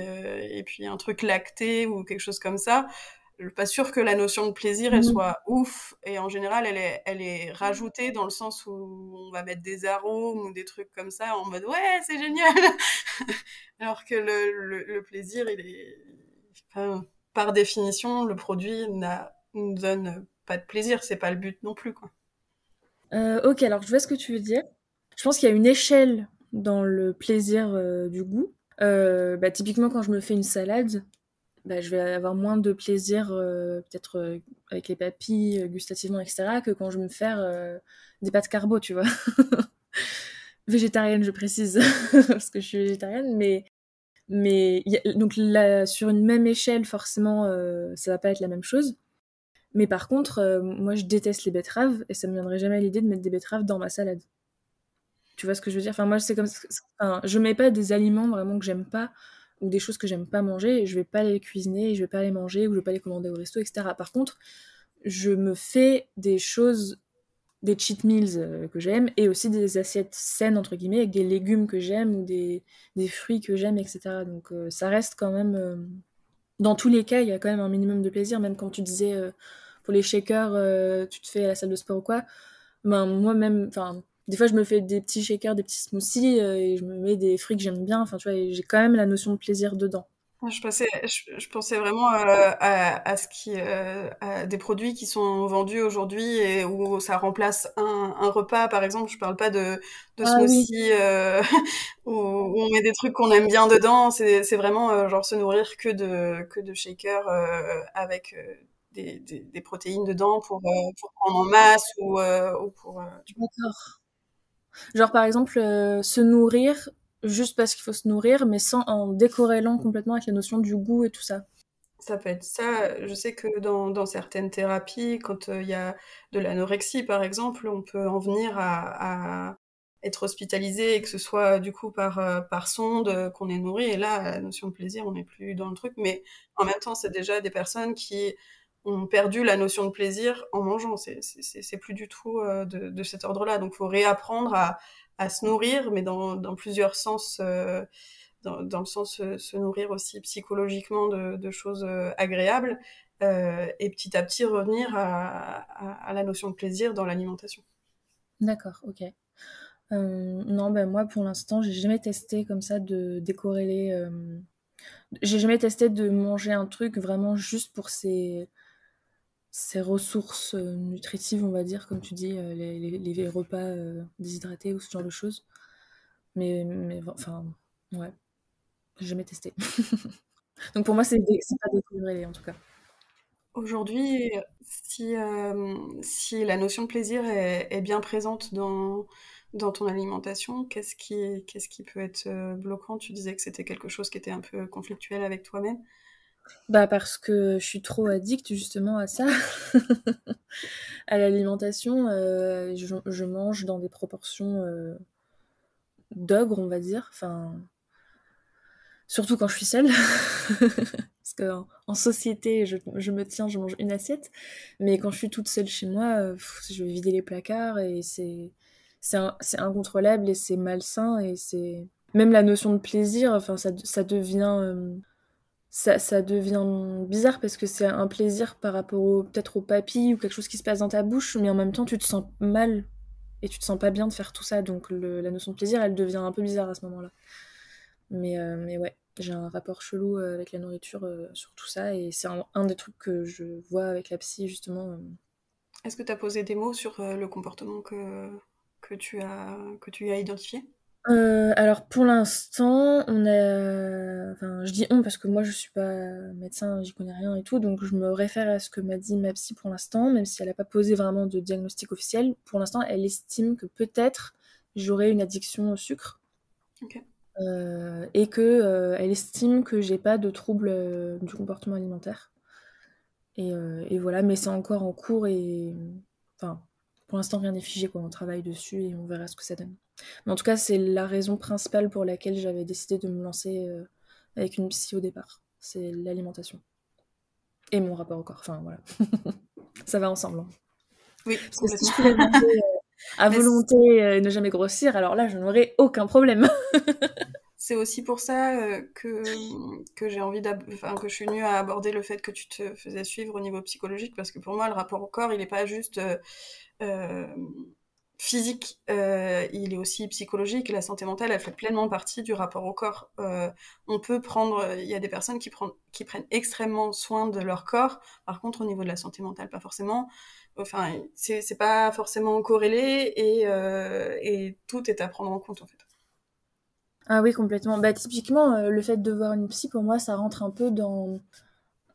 un truc lacté ou quelque chose comme ça, je suis pas sûre que la notion de plaisir, elle Mhm. soit ouf. Et en général, elle est rajoutée dans le sens où on va mettre des arômes ou des trucs comme ça en mode ouais, c'est génial. Alors que le plaisir, enfin, par définition, le produit ne donne pas de plaisir, c'est pas le but non plus, quoi. Ok, alors je vois ce que tu veux dire. Je pense qu'il y a une échelle dans le plaisir du goût. Bah, typiquement quand je me fais une salade, bah, je vais avoir moins de plaisir, peut-être avec les papilles, gustativement, etc., que quand je vais me faire des pâtes carbo, tu vois. Végétarienne, je précise, parce que je suis végétarienne, mais donc là, sur une même échelle, forcément, ça va pas être la même chose. Mais par contre, moi, je déteste les betteraves et ça me viendrait jamais à l'idée de mettre des betteraves dans ma salade. Tu vois ce que je veux dire? Enfin, moi, c'est comme enfin, je mets pas des aliments vraiment que j'aime pas ou des choses que j'aime pas manger et je vais pas les cuisiner et je vais pas les manger ou je vais pas les commander au resto, etc. Par contre, je me fais des choses, des cheat meals que j'aime et aussi des assiettes saines, entre guillemets, avec des légumes que j'aime ou des fruits que j'aime, etc. Donc, ça reste quand même. Dans tous les cas, il y a quand même un minimum de plaisir, même quand tu disais pour les shakers, tu te fais à la salle de sport ou quoi. Ben, moi-même, enfin, des fois, je me fais des petits shakers, des petits smoothies et je me mets des fruits que j'aime bien. Enfin, tu vois, et j'ai quand même la notion de plaisir dedans. Je pensais vraiment à à des produits qui sont vendus aujourd'hui et où ça remplace un repas, par exemple. Je parle pas de Ah oui. smoothie où on met des trucs qu'on aime bien dedans. C'est vraiment genre se nourrir que de shakers avec des protéines dedans pour prendre en masse ou pour D'accord. Genre, par exemple, se nourrir juste parce qu'il faut se nourrir, mais sans en décorrélant complètement avec la notion du goût et tout ça. Ça peut être ça. Je sais que dans certaines thérapies, quand il y a de l'anorexie, par exemple, on peut en venir à être hospitalisé et que ce soit du coup par sonde qu'on est nourri. Et là, la notion de plaisir, on n'est plus dans le truc. Mais en même temps, c'est déjà des personnes qui ont perdu la notion de plaisir en mangeant. C'est plus du tout de cet ordre-là. Donc, il faut réapprendre à se nourrir, mais dans plusieurs sens. Dans le sens se nourrir aussi psychologiquement de choses agréables et petit à petit revenir à la notion de plaisir dans l'alimentation. D'accord, ok. Non, bah, moi, pour l'instant, j'ai jamais testé comme ça de décorréler, j'ai jamais testé de manger un truc vraiment juste pour ses ressources, nutritives, on va dire, comme tu dis, les repas, déshydratés ou ce genre de choses. Mais enfin, ouais, j'ai jamais testé. Donc pour moi, c'est pas décoloré en tout cas. Aujourd'hui, si la notion de plaisir est bien présente dans ton alimentation, qu'est-ce qui peut être bloquant? Tu disais que c'était quelque chose qui était un peu conflictuel avec toi-même. Bah parce que je suis trop addict justement à ça, à l'alimentation. Je mange dans des proportions d'ogre, on va dire. Enfin, surtout quand je suis seule. Parce qu'en société, je me tiens, je mange une assiette. Mais quand je suis toute seule chez moi, je vais vider les placards et c'est incontrôlable et c'est malsain. Et c'est. Même la notion de plaisir, enfin, ça devient. Ça devient bizarre parce que c'est un plaisir par rapport peut-être au papilles ou quelque chose qui se passe dans ta bouche, mais en même temps, tu te sens mal et tu te sens pas bien de faire tout ça. Donc la notion de plaisir, elle devient un peu bizarre à ce moment-là. Mais ouais, j'ai un rapport chelou avec la nourriture sur tout ça et c'est un des trucs que je vois avec la psy justement. Est-ce que tu as posé des mots sur le comportement que tu as identifié? Alors pour l'instant, enfin je dis on parce que moi je suis pas médecin, j'y connais rien et tout, donc je me réfère à ce que m'a dit ma psy pour l'instant, même si elle n'a pas posé vraiment de diagnostic officiel. Pour l'instant, elle estime que peut-être j'aurai une addiction au sucre. Ok. Et que elle estime que j'ai pas de troubles du comportement alimentaire. Et voilà, mais c'est encore en cours et enfin, pour l'instant rien n'est figé quoi. On travaille dessus et on verra ce que ça donne. Mais en tout cas, c'est la raison principale pour laquelle j'avais décidé de me lancer avec une psy au départ. C'est l'alimentation et mon rapport au corps. Enfin voilà, ça va ensemble, hein. Oui, Parce que si complètement. je pouvais manger à Mais volonté et ne jamais grossir, alors là, je n'aurais aucun problème. c'est aussi pour ça que j'ai envie enfin, que je suis venue à aborder le fait que tu te faisais suivre au niveau psychologique, parce que pour moi, le rapport au corps, il n'est pas juste euh, physique, il est aussi psychologique. Et la santé mentale, elle fait pleinement partie du rapport au corps. On peut prendre, il y a des personnes qui prennent extrêmement soin de leur corps. Par contre, au niveau de la santé mentale, pas forcément. Enfin, c'est pas forcément corrélé et tout est à prendre en compte en fait. Ah oui, complètement. Bah typiquement, le fait de voir une psy, pour moi, ça rentre un peu dans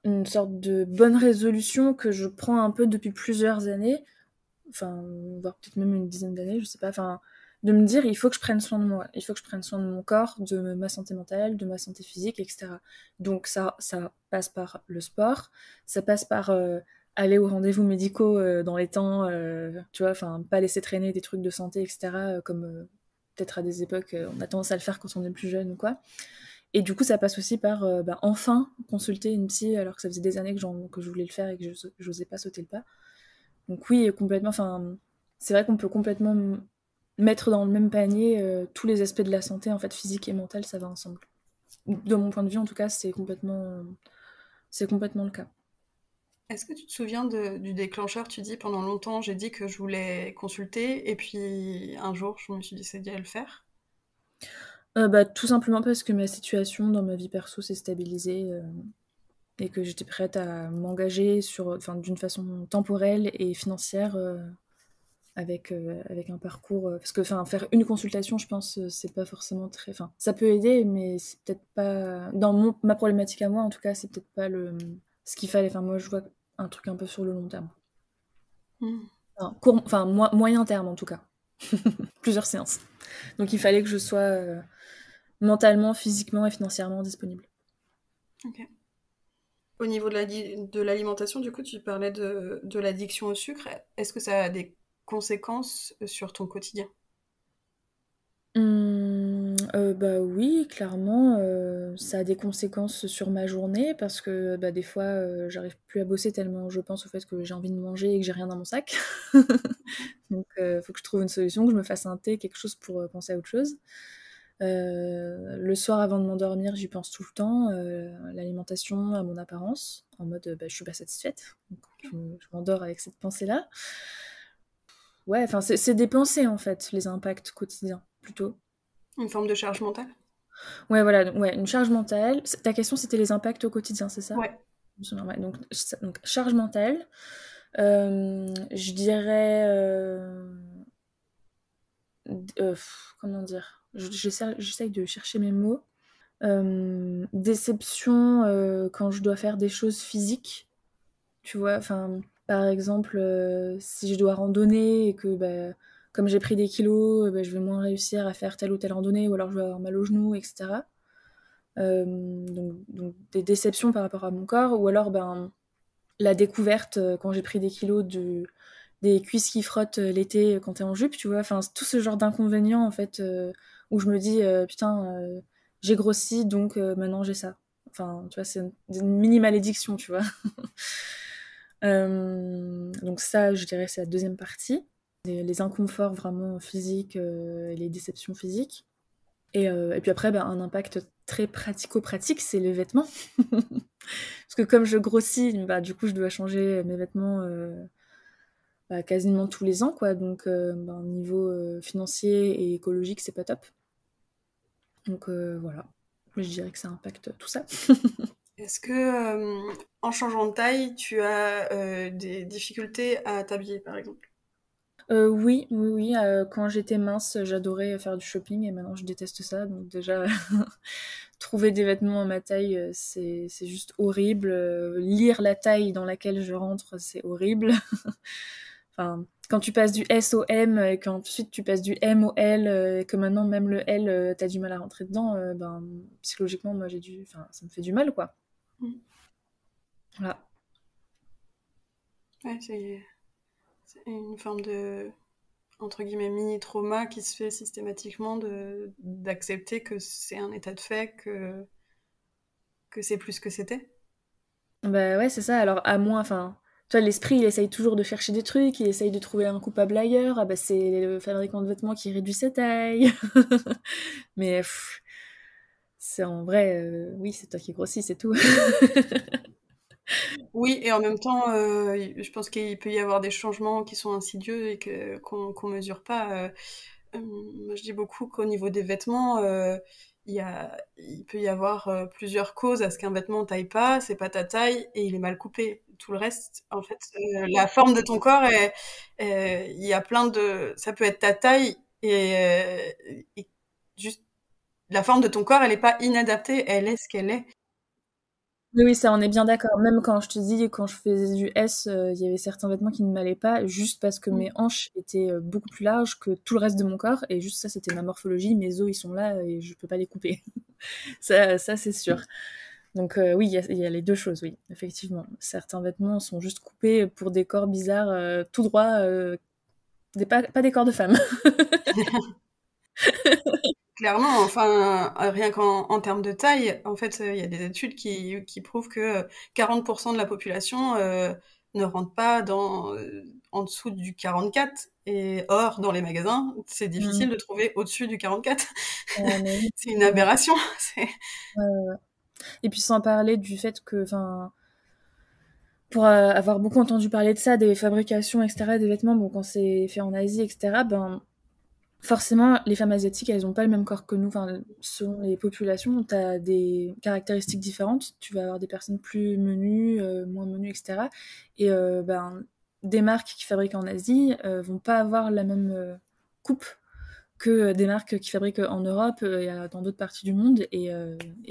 une sorte de bonne résolution que je prends un peu depuis plusieurs années, enfin, voire peut-être même une dizaine d'années, je sais pas, enfin, de me dire il faut que je prenne soin de moi, il faut que je prenne soin de mon corps, de ma santé mentale, de ma santé physique, etc. Donc ça passe par le sport, ça passe par aller aux rendez-vous médicaux dans les temps, tu vois, enfin, pas laisser traîner des trucs de santé, etc., comme peut-être à des époques, on a tendance à le faire quand on est plus jeune ou quoi. Et du coup, ça passe aussi par enfin consulter une psy alors que ça faisait des années que je voulais le faire et que j'osais pas sauter le pas. Donc oui, complètement. Enfin, c'est vrai qu'on peut complètement mettre dans le même panier tous les aspects de la santé, en fait, physique et mentale, ça va ensemble. De mon point de vue, en tout cas, c'est complètement le cas. Est-ce que tu te souviens du déclencheur? Tu dis pendant longtemps, j'ai dit que je voulais consulter, et puis un jour, je me suis décidée à le faire. Bah, tout simplement parce que ma situation dans ma vie perso s'est stabilisée et que j'étais prête à m'engager enfin, d'une façon temporelle et financière avec un parcours. Parce que enfin, faire une consultation, je pense, c'est pas forcément très. Enfin, ça peut aider, mais c'est peut-être pas. Dans ma problématique à moi, en tout cas, c'est peut-être pas ce qu'il fallait. Enfin, moi, je vois un truc un peu sur le long terme. Hmm. Enfin, moyen terme, en tout cas. Plusieurs séances. Donc, il fallait que je sois mentalement, physiquement et financièrement disponible. Ok. Au niveau de l'alimentation, du coup, tu parlais de l'addiction au sucre. Est-ce que ça a des conséquences sur ton quotidien? Bah oui, clairement, ça a des conséquences sur ma journée parce que bah, des fois, j'arrive plus à bosser tellement je pense au fait que j'ai envie de manger et que j'ai rien dans mon sac. Donc, faut que je trouve une solution, que je me fasse un thé, quelque chose pour penser à autre chose. Le soir avant de m'endormir, j'y pense tout le temps, l'alimentation, à mon apparence, en mode bah, je suis pas satisfaite. Donc, je m'endors avec cette pensée-là. ouais, enfin, c'est des pensées, en fait, les impacts quotidiens, plutôt. Une forme de charge mentale? Ouais, voilà, donc, ouais, une charge mentale. Ta question, c'était les impacts au quotidien, c'est ça? Ouais. Je me souviens, ouais, donc charge mentale. Je dirais, comment dire? J'essaye de chercher mes mots. Déception, quand je dois faire des choses physiques, tu vois? Enfin, par exemple, si je dois randonner et que, bah, comme j'ai pris des kilos, bah, je vais moins réussir à faire telle ou telle randonnée, ou alors je vais avoir mal aux genoux, et cetera. Donc des déceptions par rapport à mon corps, ou alors, ben, la découverte, quand j'ai pris des kilos, des cuisses qui frottent l'été quand t'es en jupe, tu vois. Enfin, tout ce genre d'inconvénients, en fait, où je me dis, putain, j'ai grossi, donc maintenant j'ai ça. Enfin, tu vois, c'est une mini malédiction, tu vois. Donc ça, je dirais, c'est la deuxième partie. Les inconforts vraiment physiques, et les déceptions physiques. Et puis après, bah, un impact très pratico-pratique, c'est les vêtements. Parce que comme je grossis, bah, du coup, je dois changer mes vêtements bah, quasiment tous les ans, quoi. Donc, bah, niveau financier et écologique, c'est pas top. Donc, voilà. Je dirais que ça impacte tout ça. Est-ce que, en changeant de taille, tu as des difficultés à t'habiller, par exemple? Oui, oui, oui. Quand j'étais mince, j'adorais faire du shopping et maintenant je déteste ça. Donc déjà, trouver des vêtements à ma taille, c'est juste horrible. Lire la taille dans laquelle je rentre, c'est horrible. Enfin, quand tu passes du S au M et qu'ensuite tu passes du M au L, et que maintenant même le L, t'as du mal à rentrer dedans, ben, psychologiquement, moi enfin, ça me fait du mal, quoi. Mm. Voilà. Ouais, c'est une forme de, entre guillemets, mini-trauma qui se fait systématiquement d'accepter que c'est un état de fait, que c'est plus ce que c'était. Bah ouais, c'est ça. Alors, à moins, enfin, tu vois, l'esprit, il essaye toujours de chercher des trucs, il essaye de trouver un coupable ailleurs. Ah bah, c'est le fabricant de vêtements qui réduit sa taille. Mais c'est en vrai, oui, c'est toi qui grossis, c'est tout. Oui, et en même temps, je pense qu'il peut y avoir des changements qui sont insidieux et qu'on mesure pas. Moi, je dis beaucoup qu'au niveau des vêtements, il peut y avoir plusieurs causes à ce qu'un vêtement taille pas, c'est pas ta taille et il est mal coupé. Tout le reste, en fait, la forme de ton corps il y a plein de, ça peut être ta taille et juste la forme de ton corps, elle est pas inadaptée, elle est ce qu'elle est. Oui, oui, ça, on est bien d'accord. Même quand je te dis, quand je faisais du S, il y avait certains vêtements qui ne m'allaient pas, juste parce que mes Mm. hanches étaient beaucoup plus larges que tout le reste de mon corps, et juste ça, c'était ma morphologie, mes os, ils sont là, et je peux pas les couper. Ça c'est sûr. Donc oui, il y a les deux choses, oui, effectivement. Certains vêtements sont juste coupés pour des corps bizarres, tout droit, pas des corps de femmes. Clairement, enfin, rien en termes de taille, en fait, il y a des études qui prouvent que 40% de la population ne rentre pas en dessous du 44. Et or, dans les magasins, c'est difficile Mm. de trouver au-dessus du 44. Mais oui, C'est une effectivement. aberration. Ouais, ouais, ouais. Et puis sans parler du fait que, enfin, pour avoir beaucoup entendu parler de ça, des fabrications, etc., des vêtements, bon, quand c'est fait en Asie, etc., ben, forcément, les femmes asiatiques, elles ont pas le même corps que nous. Enfin, selon les populations, tu as des caractéristiques différentes. Tu vas avoir des personnes plus menues, moins menues, etc. Et ben, des marques qui fabriquent en Asie vont pas avoir la même coupe que des marques qui fabriquent en Europe et dans d'autres parties du monde. Et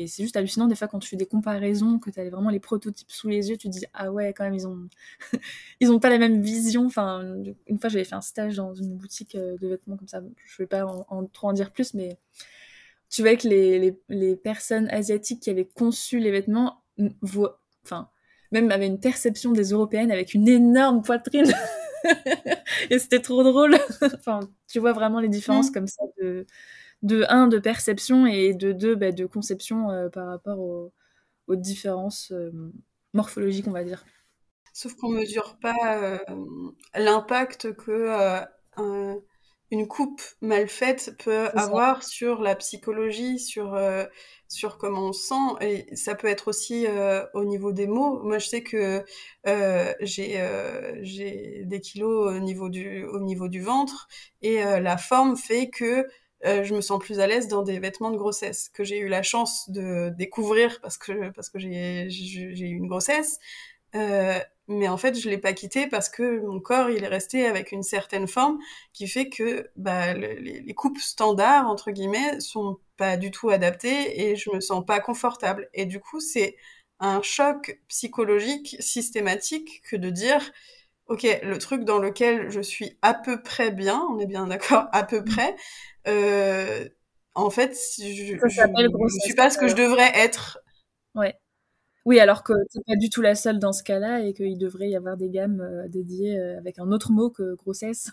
c'est juste hallucinant des fois quand tu fais des comparaisons, que tu as vraiment les prototypes sous les yeux, tu te dis ah ouais, quand même, ils ont pas la même vision. Enfin, une fois, j'avais fait un stage dans une boutique de vêtements comme ça. Je vais pas trop en dire plus, mais tu vois que les personnes asiatiques qui avaient conçu les vêtements enfin, même avaient une perception des Européennes avec une énorme poitrine. Et c'était trop drôle. Enfin, tu vois vraiment les différences Mm. comme ça de perception et de deux, bah, de conception par rapport aux différences morphologiques, on va dire. Sauf qu'on mesure pas l'impact que une coupe mal faite peut C'est ça. avoir sur la psychologie, sur comment on se sent, et ça peut être aussi au niveau des mots. Moi, je sais que j'ai des kilos au niveau du ventre, et la forme fait que je me sens plus à l'aise dans des vêtements de grossesse que j'ai eu la chance de découvrir parce que j'ai eu une grossesse. Euh, mais en fait, je l'ai pas quitté parce que mon corps, il est resté avec une certaine forme qui fait que bah, les coupes standards, entre guillemets, sont pas du tout adaptées et je me sens pas confortable. Et du coup, c'est un choc psychologique systématique que de dire, OK, le truc dans lequel je suis à peu près bien, on est bien d'accord, à peu près, euh, en fait, Ça s'appelle je suis grossesse, pas ce que je d'ailleurs. devrais être. Ouais. Oui, alors que tu pas du tout la seule dans ce cas-là et qu'il devrait y avoir des gammes dédiées avec un autre mot que grossesse.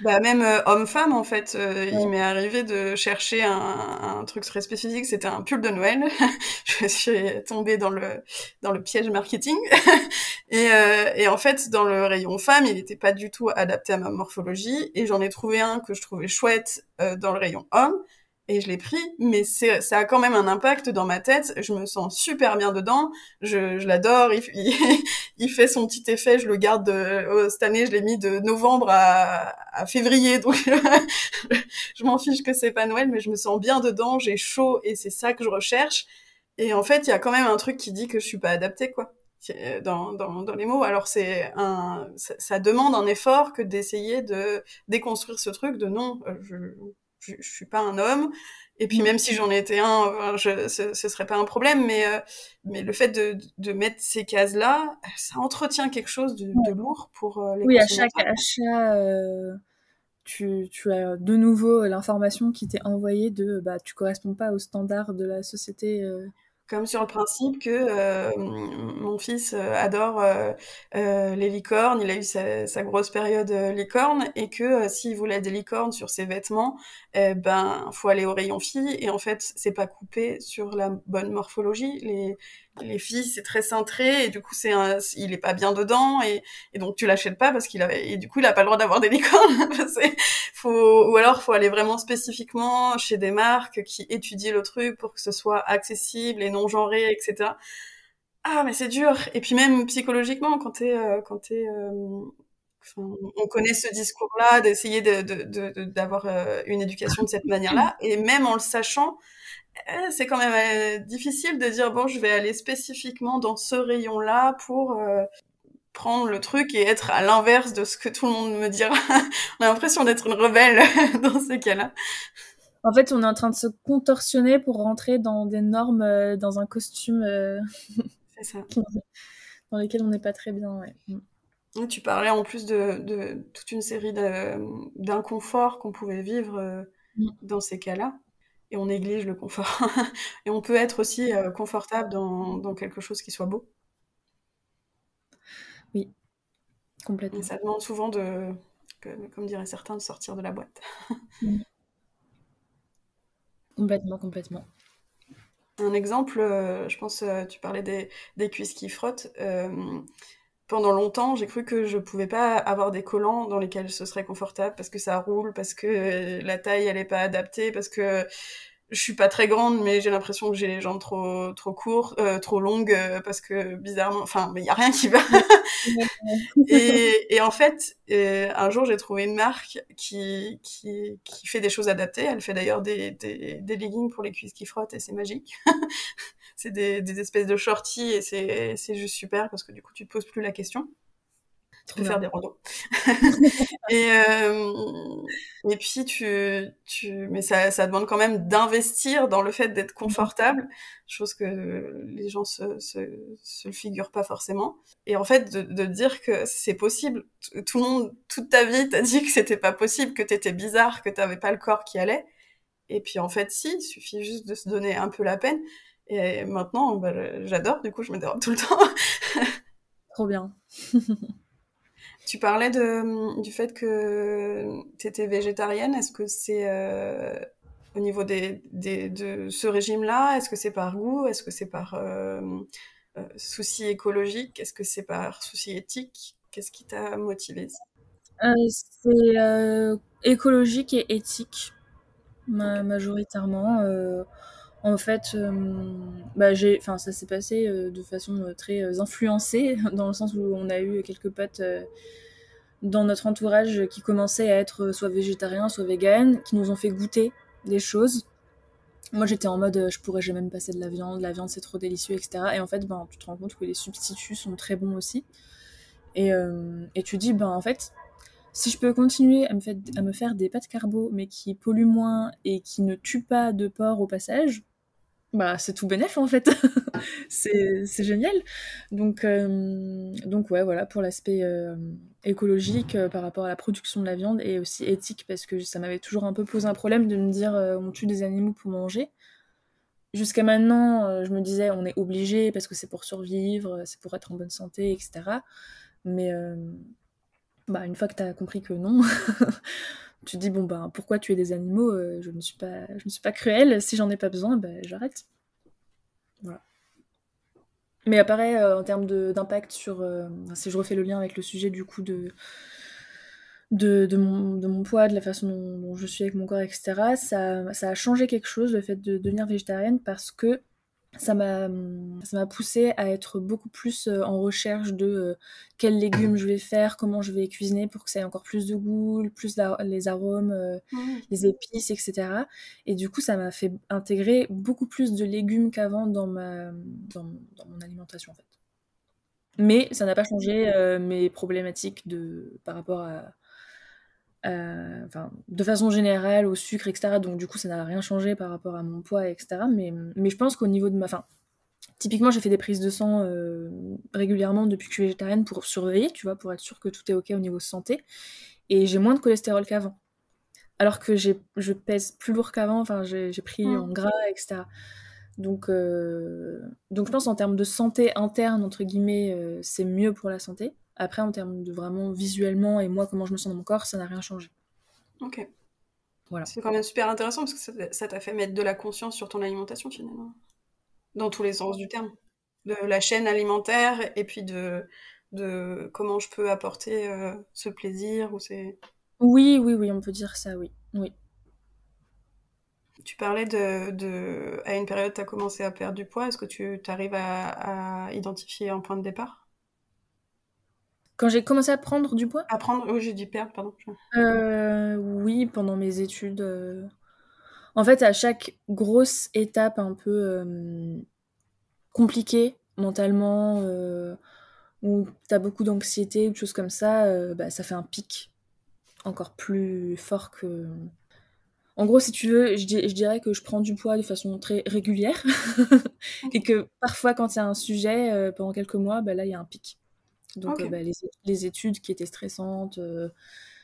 Bah même homme-femme en fait, il Ouais. m'est arrivé de chercher un truc très spécifique, c'était un pull de Noël. Je suis tombée dans le piège marketing et en fait dans le rayon femme, il n'était pas du tout adapté à ma morphologie et j'en ai trouvé un que je trouvais chouette dans le rayon homme et je l'ai pris, mais ça a quand même un impact dans ma tête. Je me sens super bien dedans, je l'adore, il fait son petit effet, je le garde cette année, je l'ai mis de novembre à février, donc je m'en fiche que c'est pas Noël, mais je me sens bien dedans, j'ai chaud et c'est ça que je recherche. Et en fait, il y a quand même un truc qui dit que je suis pas adaptée, quoi, dans les mots. Alors ça demande un effort que d'essayer de déconstruire ce truc de non, je suis pas un homme. Et puis Mm. même si j'en étais un, ce serait pas un problème, mais le fait de mettre ces cases-là, ça entretient quelque chose de Ouais. lourd pour les Oui, à chaque consommateurs. achat, tu as de nouveau l'information qui t'est envoyée de bah, tu corresponds pas aux standards de la société. Comme sur le principe que mon fils adore les licornes, il a eu sa grosse période licorne, et que s'il voulait des licornes sur ses vêtements, ben faut aller au rayon filles, et en fait c'est pas coupé sur la bonne morphologie. Les filles c'est très cintré et du coup il est pas bien dedans, et donc tu l'achètes pas parce et du coup il a pas le droit d'avoir des licornes. Ou alors faut aller vraiment spécifiquement chez des marques qui étudient le truc pour que ce soit accessible et non genré, etc. Ah mais c'est dur. Et puis même psychologiquement, enfin, on connaît ce discours-là d'essayer d'avoir une éducation de cette manière-là, et même en le sachant, c'est quand même difficile de dire bon, je vais aller spécifiquement dans ce rayon-là pour prendre le truc et être à l'inverse de ce que tout le monde me dira. On a l'impression d'être une rebelle dans ces cas-là. En fait, on est en train de se contorsionner pour rentrer dans des normes, dans un costume C'est ça. dans lesquels on n'est pas très bien. Ouais. Mm. Et tu parlais en plus de toute une série d'inconforts qu'on pouvait vivre Mm. dans ces cas-là, et on néglige le confort. Et on peut être aussi confortable dans quelque chose qui soit beau. Oui, Et complètement. ça demande souvent comme diraient certains, de sortir de la boîte. Mm. Complètement, complètement. Un exemple, je pense, tu parlais des cuisses qui frottent. Pendant longtemps, j'ai cru que je pouvais pas avoir des collants dans lesquels ce serait confortable parce que ça roule, parce que la taille elle est pas adaptée, parce que je suis pas très grande, mais j'ai l'impression que j'ai les jambes trop courtes, trop longues, parce que bizarrement, enfin, mais il y a rien qui va. Et en fait, un jour, j'ai trouvé une marque qui fait des choses adaptées. Elle fait d'ailleurs des leggings pour les cuisses qui frottent, et c'est magique. C'est des espèces de shorties, et c'est juste super parce que du coup, tu te poses plus la question. Tu Trop peux faire bien. des randos. Et, et puis mais ça demande quand même d'investir dans le fait d'être confortable, chose que les gens se le figurent pas forcément. Et en fait, de dire que c'est possible. Tout le monde, toute ta vie, t'a dit que c'était pas possible, que t'étais bizarre, que t'avais pas le corps qui allait. Et puis en fait, si, il suffit juste de se donner un peu la peine. Et maintenant, bah, j'adore, du coup, je me dérobe tout le temps. Trop bien. Tu parlais du fait que tu étais végétarienne. Est-ce que c'est au niveau de ce régime-là? Est-ce que c'est par goût? Est-ce que c'est par souci écologique? Est-ce que c'est par souci éthique? Qu'est-ce qui t'a motivé? C'est écologique et éthique, majoritairement. En fait, ça s'est passé de façon très influencée, dans le sens où on a eu quelques potes dans notre entourage qui commençaient à être soit végétariens, soit véganes, qui nous ont fait goûter des choses. Moi, j'étais en mode, je pourrais jamais me passer de la viande c'est trop délicieux, etc. Et en fait, ben, tu te rends compte que les substituts sont très bons aussi. Et tu dis, ben, en fait, si je peux continuer à me faire des pâtes carbo, mais qui polluent moins et qui ne tuent pas de porc au passage, bah, c'est tout bénef en fait. C'est génial. Donc ouais, voilà, pour l'aspect écologique par rapport à la production de la viande et aussi éthique, parce que ça m'avait toujours un peu posé un problème de me dire on tue des animaux pour manger. Jusqu'à maintenant, je me disais on est obligé parce que c'est pour survivre, c'est pour être en bonne santé, etc. Mais bah, une fois que tu as compris que non, tu te dis bon bah pourquoi tuer des animaux, je ne suis pas cruelle, si j'en ai pas besoin, bah, j'arrête. Voilà. Mais apparaît en termes d'impact sur si je refais le lien avec le sujet du coup de mon poids, de la façon dont je suis avec mon corps, etc. Ça a changé quelque chose le fait de devenir végétarienne parce que ça m'a poussée à être beaucoup plus en recherche de quels légumes je vais faire, comment je vais cuisiner pour que ça ait encore plus de goût, plus les arômes, les épices, etc. Et du coup, ça m'a fait intégrer beaucoup plus de légumes qu'avant dans mon alimentation en fait. Mais ça n'a pas changé mes problématiques par rapport enfin, de façon générale au sucre, etc. Donc du coup, ça n'a rien changé par rapport à mon poids, etc. Mais je pense qu'au niveau de enfin, typiquement, j'ai fait des prises de sang régulièrement depuis que je suis végétarienne pour surveiller, tu vois, pour être sûre que tout est ok au niveau santé. Et j'ai moins de cholestérol qu'avant. Alors que je pèse plus lourd qu'avant, enfin, j'ai pris en gras, etc. Donc je pense en termes de santé interne, entre guillemets, c'est mieux pour la santé. Après, en termes de vraiment visuellement et moi, comment je me sens dans mon corps, ça n'a rien changé. Ok. Voilà. C'est quand même super intéressant parce que ça t'a fait mettre de la conscience sur ton alimentation finalement. Dans tous les sens du terme. De la chaîne alimentaire et puis de comment je peux apporter ce plaisir ou ces... Oui, oui, oui, on peut dire ça, oui. Oui. Tu parlais à une période, tu as commencé à perdre du poids. Est-ce que tu arrives à identifier un point de départ? Quand j'ai commencé à prendre du poids, À prendre, oh, j'ai dit perdre, pardon. oui, pendant mes études. En fait, à chaque grosse étape un peu compliquée mentalement, où t'as beaucoup d'anxiété ou de choses comme ça, bah, ça fait un pic encore plus fort que... En gros, si tu veux, je dirais que je prends du poids de façon très régulière Ok. et que parfois, quand il y a un sujet, pendant quelques mois, bah, là, il y a un pic. Donc, Ok. bah, les études qui étaient stressantes,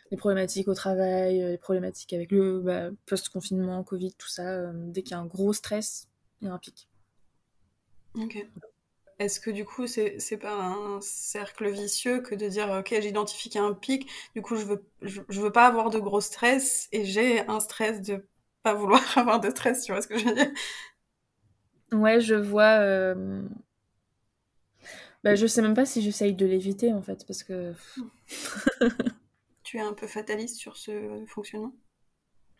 les problématiques au travail, les problématiques avec le post-confinement, Covid, tout ça, dès qu'il y a un gros stress, il y a un pic. Ok. Est-ce que du coup, c'est pas un cercle vicieux que de dire, ok, j'identifie qu'il y a un pic, du coup, je veux pas avoir de gros stress et j'ai un stress de pas vouloir avoir de stress, tu vois ce que je veux dire? Ouais, je vois. Bah, je sais même pas si j'essaye de l'éviter en fait, parce que Tu es un peu fataliste sur ce fonctionnement?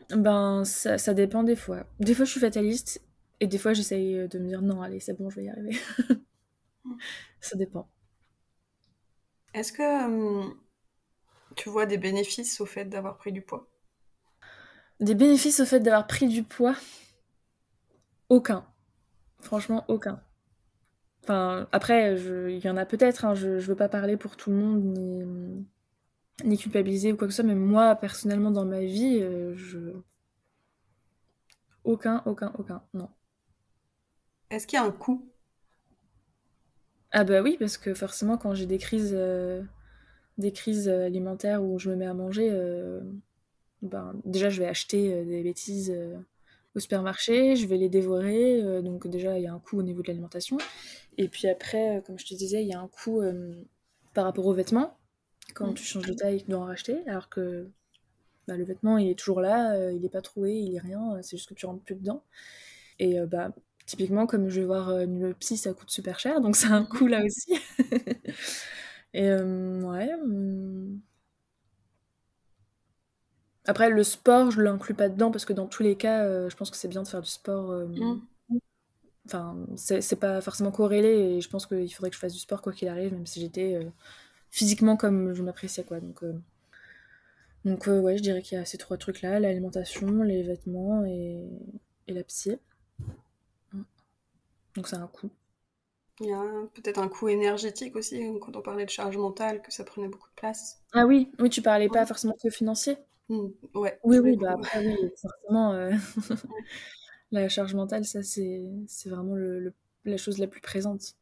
ben ça dépend des fois. Des fois, je suis fataliste et des fois, j'essaye de me dire non, allez, c'est bon, je vais y arriver. Ça dépend. Est-ce que tu vois des bénéfices au fait d'avoir pris du poids? Des bénéfices au fait d'avoir pris du poids? Aucun. Franchement, aucun. Enfin, après, il y en a peut-être, hein, je veux pas parler pour tout le monde, ni culpabiliser ou quoi que ce soit, mais moi, personnellement, dans ma vie, aucun, non. Est-ce qu'il y a un coût? Ah bah oui, parce que forcément, quand j'ai des crises alimentaires où je me mets à manger, ben, déjà, je vais acheter des bêtises au supermarché, je vais les dévorer, donc déjà, il y a un coût au niveau de l'alimentation. Et puis après, comme je te disais, il y a un coût par rapport aux vêtements. Quand tu changes de taille, tu dois en racheter, alors que bah, le vêtement, il est toujours là, il est pas troué, il est rien, c'est juste que tu rentres plus dedans. Et bah, typiquement, comme je vais voir une psy, ça coûte super cher, donc c'est un coût là aussi. Et ouais. Après, le sport, je l'inclus pas dedans parce que dans tous les cas, je pense que c'est bien de faire du sport. Enfin, c'est pas forcément corrélé et je pense qu'il faudrait que je fasse du sport quoi qu'il arrive, même si j'étais physiquement comme je m'appréciais, quoi. Donc ouais, je dirais qu'il y a ces 3 trucs-là, l'alimentation, les vêtements et la psy. Donc c'est un coût. Il y a peut-être un coût énergétique aussi, quand on parlait de charge mentale, que ça prenait beaucoup de place. Ah oui, oui, tu parlais pas forcément que financier? Ouais, Oui, pour le oui, bah coup. après oui, forcément, la charge mentale, ça c'est vraiment la chose la plus présente.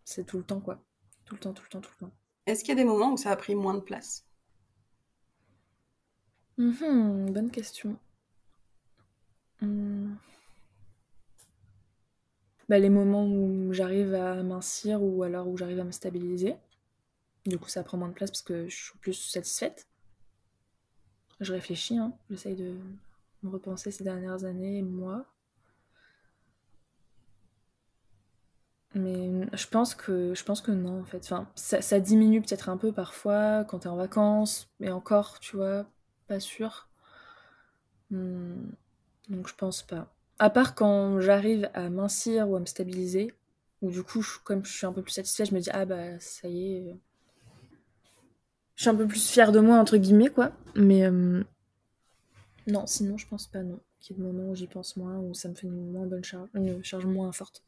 C'est tout le temps, quoi. Tout le temps, tout le temps, tout le temps. Est-ce qu'il y a des moments où ça a pris moins de place? Bonne question. Mmh. Bah, les moments où j'arrive à mincir ou alors où j'arrive à me stabiliser. Du coup, ça prend moins de place parce que je suis plus satisfaite. Je réfléchis, hein. J'essaye de me repenser ces dernières années, moi. Mais je pense que non, en fait. Enfin, ça diminue peut-être un peu parfois quand t'es en vacances, mais encore, tu vois, pas sûr. Hmm, donc je pense pas. À part quand j'arrive à mincir ou à me stabiliser, où du coup, comme je suis un peu plus satisfaite, je me dis, ah bah ça y est, je suis un peu plus fière de moi, entre guillemets, quoi. Mais non, sinon, je pense pas, non. Qu'il y ait des moments où j'y pense moins, où ça me fait une moins bonne charge, une charge moins forte.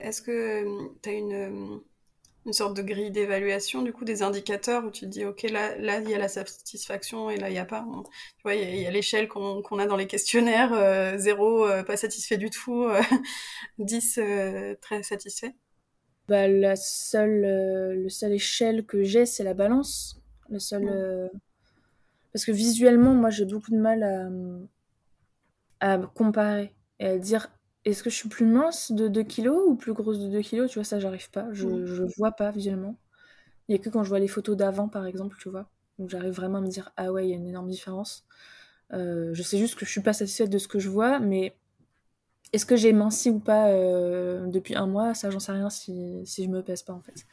Est-ce que tu as une sorte de grille d'évaluation, du coup, des indicateurs où tu te dis, ok, là, il y a la satisfaction et là, il n'y a pas. Tu vois, il y a l'échelle qu'on a dans les questionnaires, 0, pas satisfait du tout, 10, très satisfait. Bah, le seul échelle que j'ai, c'est la balance. Le seul, Mm. parce que visuellement, moi, j'ai beaucoup de mal à me comparer et à dire est-ce que je suis plus mince de 2 kilos ou plus grosse de 2 kilos? Tu vois, ça, j'arrive pas. Mm. Je vois pas visuellement. Il y a que quand je vois les photos d'avant, par exemple, tu vois, où j'arrive vraiment à me dire ah ouais, il y a une énorme différence. Je sais juste que je suis pas satisfaite de ce que je vois, mais est-ce que j'ai minci ou pas depuis un mois? Ça, j'en sais rien si je me pèse pas, en fait.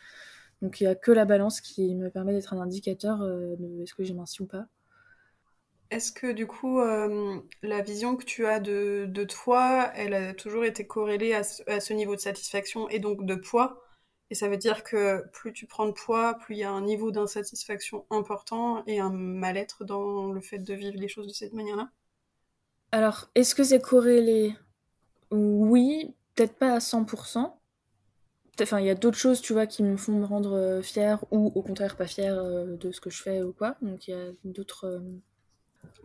Donc il y a que la balance qui me permet d'être un indicateur de est-ce que j'ai minci ou pas. Est-ce que du coup, la vision que tu as de toi, elle a toujours été corrélée à ce niveau de satisfaction et donc de poids? Et ça veut dire que plus tu prends de poids, plus il y a un niveau d'insatisfaction important et un mal-être dans le fait de vivre les choses de cette manière-là? Alors, est-ce que c'est corrélé? Oui, peut-être pas à 100%. Enfin, il y a d'autres choses, tu vois, qui me font me rendre fière ou au contraire pas fière de ce que je fais ou quoi. Donc il y a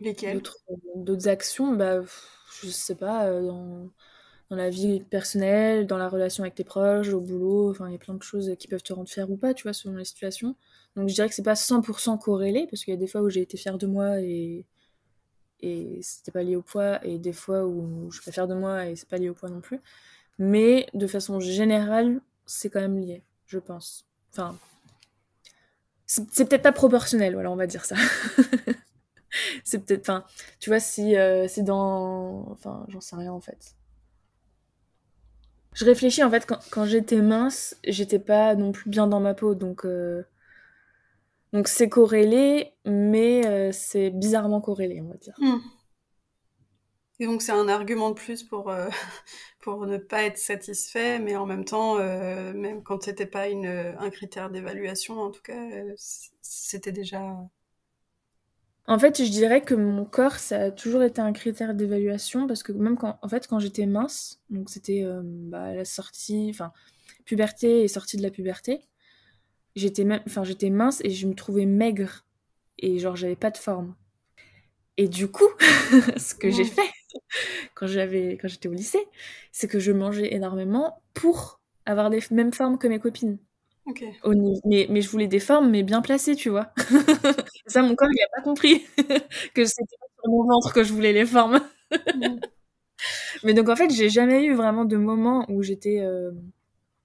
Lesquels? d'autres actions, bah, je sais pas, dans la vie personnelle, dans la relation avec tes proches, au boulot, enfin, il y a plein de choses qui peuvent te rendre fière ou pas, tu vois, selon les situations. Donc je dirais que c'est pas 100% corrélé, parce qu'il y a des fois où j'ai été fière de moi et c'était pas lié au poids, et des fois où je suis pas fière de moi et c'est pas lié au poids non plus. Mais de façon générale, c'est quand même lié, je pense. Enfin, c'est peut-être pas proportionnel, voilà, on va dire ça. C'est peut-être, enfin, tu vois, si c'est dans, enfin, j'en sais rien en fait. Je réfléchis en fait quand j'étais mince, j'étais pas non plus bien dans ma peau, donc c'est corrélé, mais c'est bizarrement corrélé, on va dire. Hmm. Et donc c'est un argument de plus pour, pour ne pas être satisfait, mais en même temps, même quand c'était pas un critère d'évaluation, en tout cas, c'était déjà... En fait, je dirais que mon corps, ça a toujours été un critère d'évaluation parce que même quand j'étais mince, donc c'était bah, la sortie, enfin puberté et sortie de la puberté, j'étais mince et je me trouvais maigre et genre j'avais pas de forme. Et du coup, ce que j'ai Hmm. fait quand j'étais au lycée, c'est que je mangeais énormément pour avoir les mêmes formes que mes copines. Ok. Mais je voulais des formes, mais bien placées, tu vois. Ça, mon corps, il a pas compris que c'était pas sur mon ventre que je voulais les formes. Hmm. Mais donc, en fait, j'ai jamais eu vraiment de moment où j'étais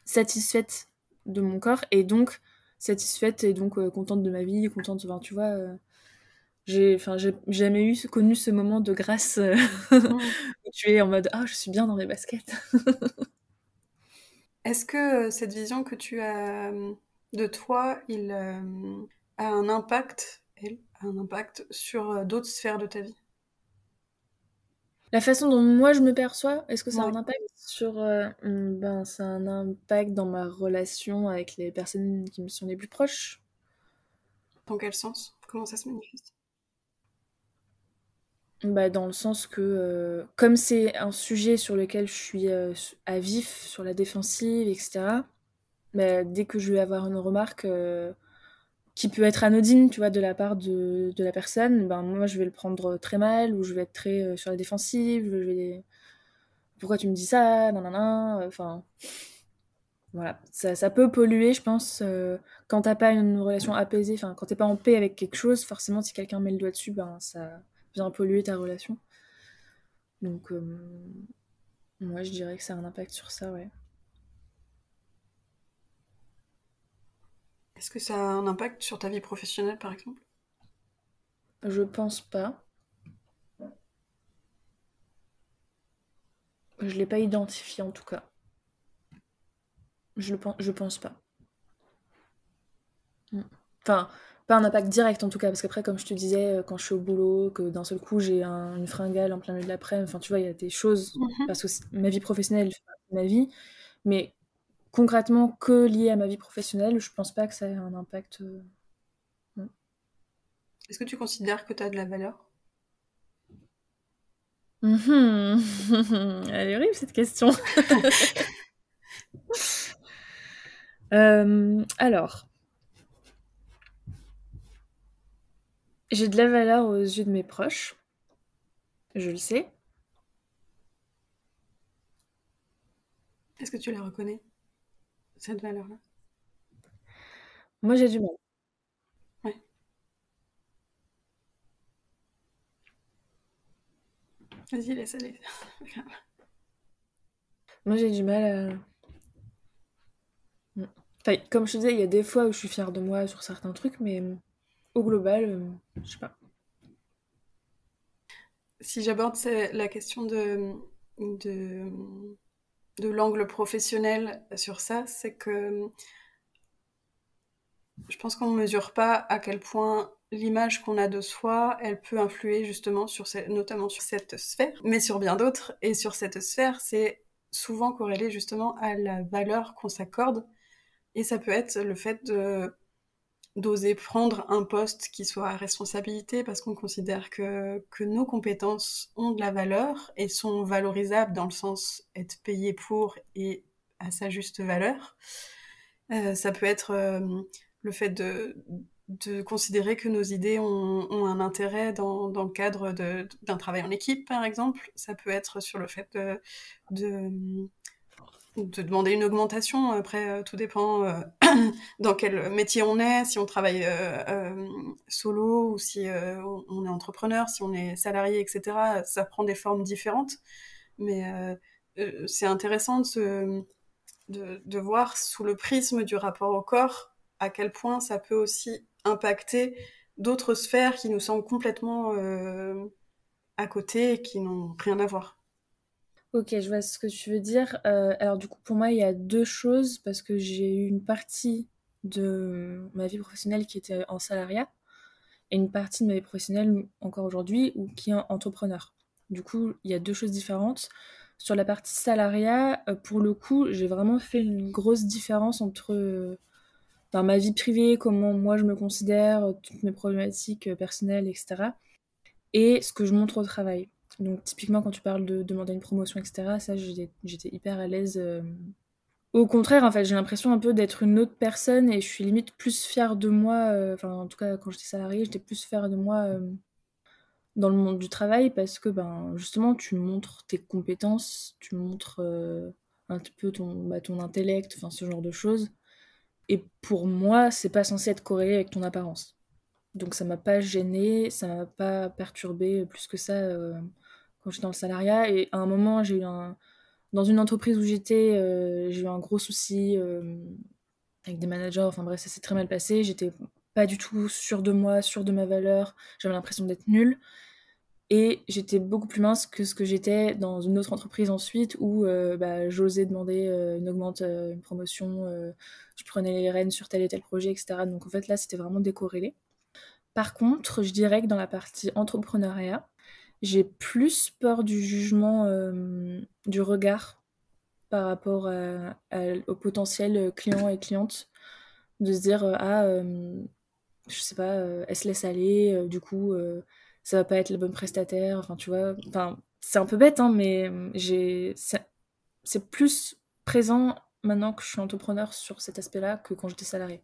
satisfaite de mon corps et donc satisfaite et donc contente de ma vie, contente, enfin, tu vois. J'ai jamais connu ce moment de grâce Hmm. où tu es en mode ah, je suis bien dans mes baskets. Est-ce que cette vision que tu as de toi, il a un impact, elle, un impact sur d'autres sphères de ta vie? La façon dont moi je me perçois, est-ce que ça a Ouais. un impact sur, ben, ça a un impact dans ma relation avec les personnes qui me sont les plus proches. Dans quel sens? Comment ça se manifeste? Bah, dans le sens que, comme c'est un sujet sur lequel je suis, à vif, sur la défensive et cetera, bah, dès que je vais avoir une remarque, qui peut être anodine, tu vois, de la part de la personne, ben, moi je vais le prendre très mal ou je vais être très, sur la défensive, je vais: «Pourquoi tu me dis ça? Nin enfin, voilà. Ça peut polluer, je pense, quand tu pas une relation apaisée, enfin, quand t'es pas en paix avec quelque chose, forcément si quelqu'un met le doigt dessus, ben, ça vient polluer ta relation. Donc, moi je dirais que ça a un impact sur ça, ouais. Est-ce que ça a un impact sur ta vie professionnelle, par exemple? Je pense pas. Je l'ai pas identifié en tout cas. Je pense pas. Mm. Enfin, pas un impact direct en tout cas, parce qu'après, comme je te disais, quand je suis au boulot, que d'un seul coup j'ai une fringale en plein milieu de l'après-midi, enfin tu vois, il y a des choses, Mmh. parce que ma vie professionnelle fait partie de ma vie, mais concrètement que lié à ma vie professionnelle, je pense pas que ça ait un impact. Non. Est-ce que tu considères que tu as de la valeur? Mhm. Elle est horrible cette question. Alors, j'ai de la valeur aux yeux de mes proches, je le sais. Est-ce que tu la reconnais, cette valeur-là? Moi j'ai du mal. Ouais. Vas-y, laisse aller. Moi j'ai du mal à... Enfin, comme je te disais, il y a des fois où je suis fière de moi sur certains trucs, mais au global, je sais pas. Si j'aborde la question de, de l'angle professionnel sur ça, c'est que je pense qu'on ne mesure pas à quel point l'image qu'on a de soi, elle peut influer justement notamment sur cette sphère, mais sur bien d'autres. Et sur cette sphère, c'est souvent corrélé justement à la valeur qu'on s'accorde. Et ça peut être le fait d'oser prendre un poste qui soit à responsabilité parce qu'on considère que nos compétences ont de la valeur et sont valorisables dans le sens être payé pour et à sa juste valeur. Ça peut être le fait de considérer que nos idées ont un intérêt dans le cadre d'un travail en équipe, par exemple. Ça peut être sur le fait de, de demander une augmentation. Après, tout dépend dans quel métier on est, si on travaille solo ou si on est entrepreneur, si on est salarié, etc. Ça prend des formes différentes. Mais c'est intéressant de voir sous le prisme du rapport au corps à quel point ça peut aussi impacter d'autres sphères qui nous semblent complètement à côté et qui n'ont rien à voir. Ok, je vois ce que tu veux dire. Alors du coup, pour moi, il y a deux choses, parce que j'ai eu une partie de ma vie professionnelle qui était en salariat, et une partie de ma vie professionnelle, encore aujourd'hui, ou qui est entrepreneur. Du coup, il y a deux choses différentes. Sur la partie salariat, pour le coup, j'ai vraiment fait une grosse différence entre dans ma vie privée, comment moi je me considère, toutes mes problématiques personnelles, etc. Et ce que je montre au travail. Donc typiquement quand tu parles de demander une promotion, etc., ça j'étais hyper à l'aise. Au contraire, en fait, j'ai l'impression un peu d'être une autre personne et je suis limite plus fière de moi. Enfin, en tout cas, quand j'étais salariée, j'étais plus fière de moi dans le monde du travail parce que, ben, justement, tu montres tes compétences, tu montres un petit peu ton intellect, enfin, ce genre de choses. Et pour moi, c'est pas censé être corrélé avec ton apparence. Donc ça m'a pas gênée, ça m'a pas perturbée plus que ça quand j'étais dans le salariat. Et à un moment, dans une entreprise où j'étais, j'ai eu un gros souci avec des managers. Enfin bref, ça s'est très mal passé. J'étais pas du tout sûre de moi, sûre de ma valeur. J'avais l'impression d'être nulle. Et j'étais beaucoup plus mince que ce que j'étais dans une autre entreprise ensuite où bah, j'osais demander une promotion, je prenais les rênes sur tel et tel projet, etc. Donc en fait là, c'était vraiment décorrélé. Par contre, je dirais que dans la partie entrepreneuriat, j'ai plus peur du jugement, du regard par rapport aux potentiels clients et clientes. De se dire, je sais pas, elle se laisse aller, du coup, ça va pas être la bonne prestataire. Enfin, tu vois, enfin, c'est un peu bête, hein, mais c'est plus présent maintenant que je suis entrepreneur sur cet aspect-là que quand j'étais salariée.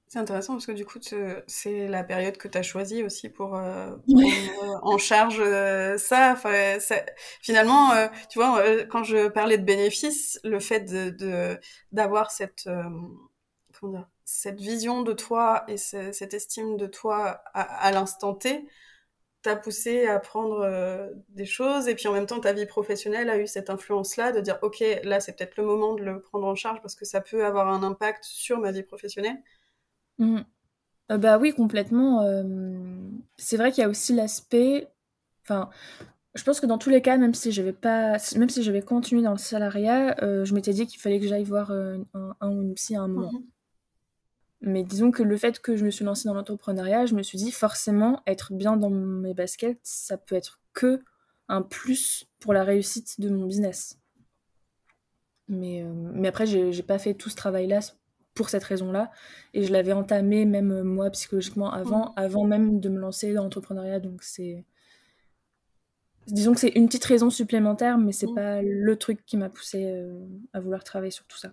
C'est intéressant parce que du coup, c'est la période que tu as choisie aussi pour Ouais. prendre en charge ça. Enfin, finalement, tu vois, quand je parlais de bénéfices, le fait d'avoir cette, comment dire, cette vision de toi et cette estime de toi à l'instant T, t'a poussé à prendre des choses. Et puis en même temps, ta vie professionnelle a eu cette influence-là de dire, OK, là, c'est peut-être le moment de le prendre en charge parce que ça peut avoir un impact sur ma vie professionnelle. Mmh. Bah oui, complètement. C'est vrai qu'il y a aussi l'aspect. Enfin, je pense que dans tous les cas, même si j'avais continué dans le salariat, je m'étais dit qu'il fallait que j'aille voir un ou une psy à un moment. Mhm. Mais disons que le fait que je me suis lancée dans l'entrepreneuriat, je me suis dit forcément être bien dans mes baskets, ça peut être que un plus pour la réussite de mon business. Mais après, j'ai pas fait tout ce travail-là pour cette raison-là. Et je l'avais entamé même moi psychologiquement Mhm. avant même de me lancer dans l'entrepreneuriat. Donc disons que c'est une petite raison supplémentaire, mais c'est Mhm. pas le truc qui m'a poussé à vouloir travailler sur tout ça.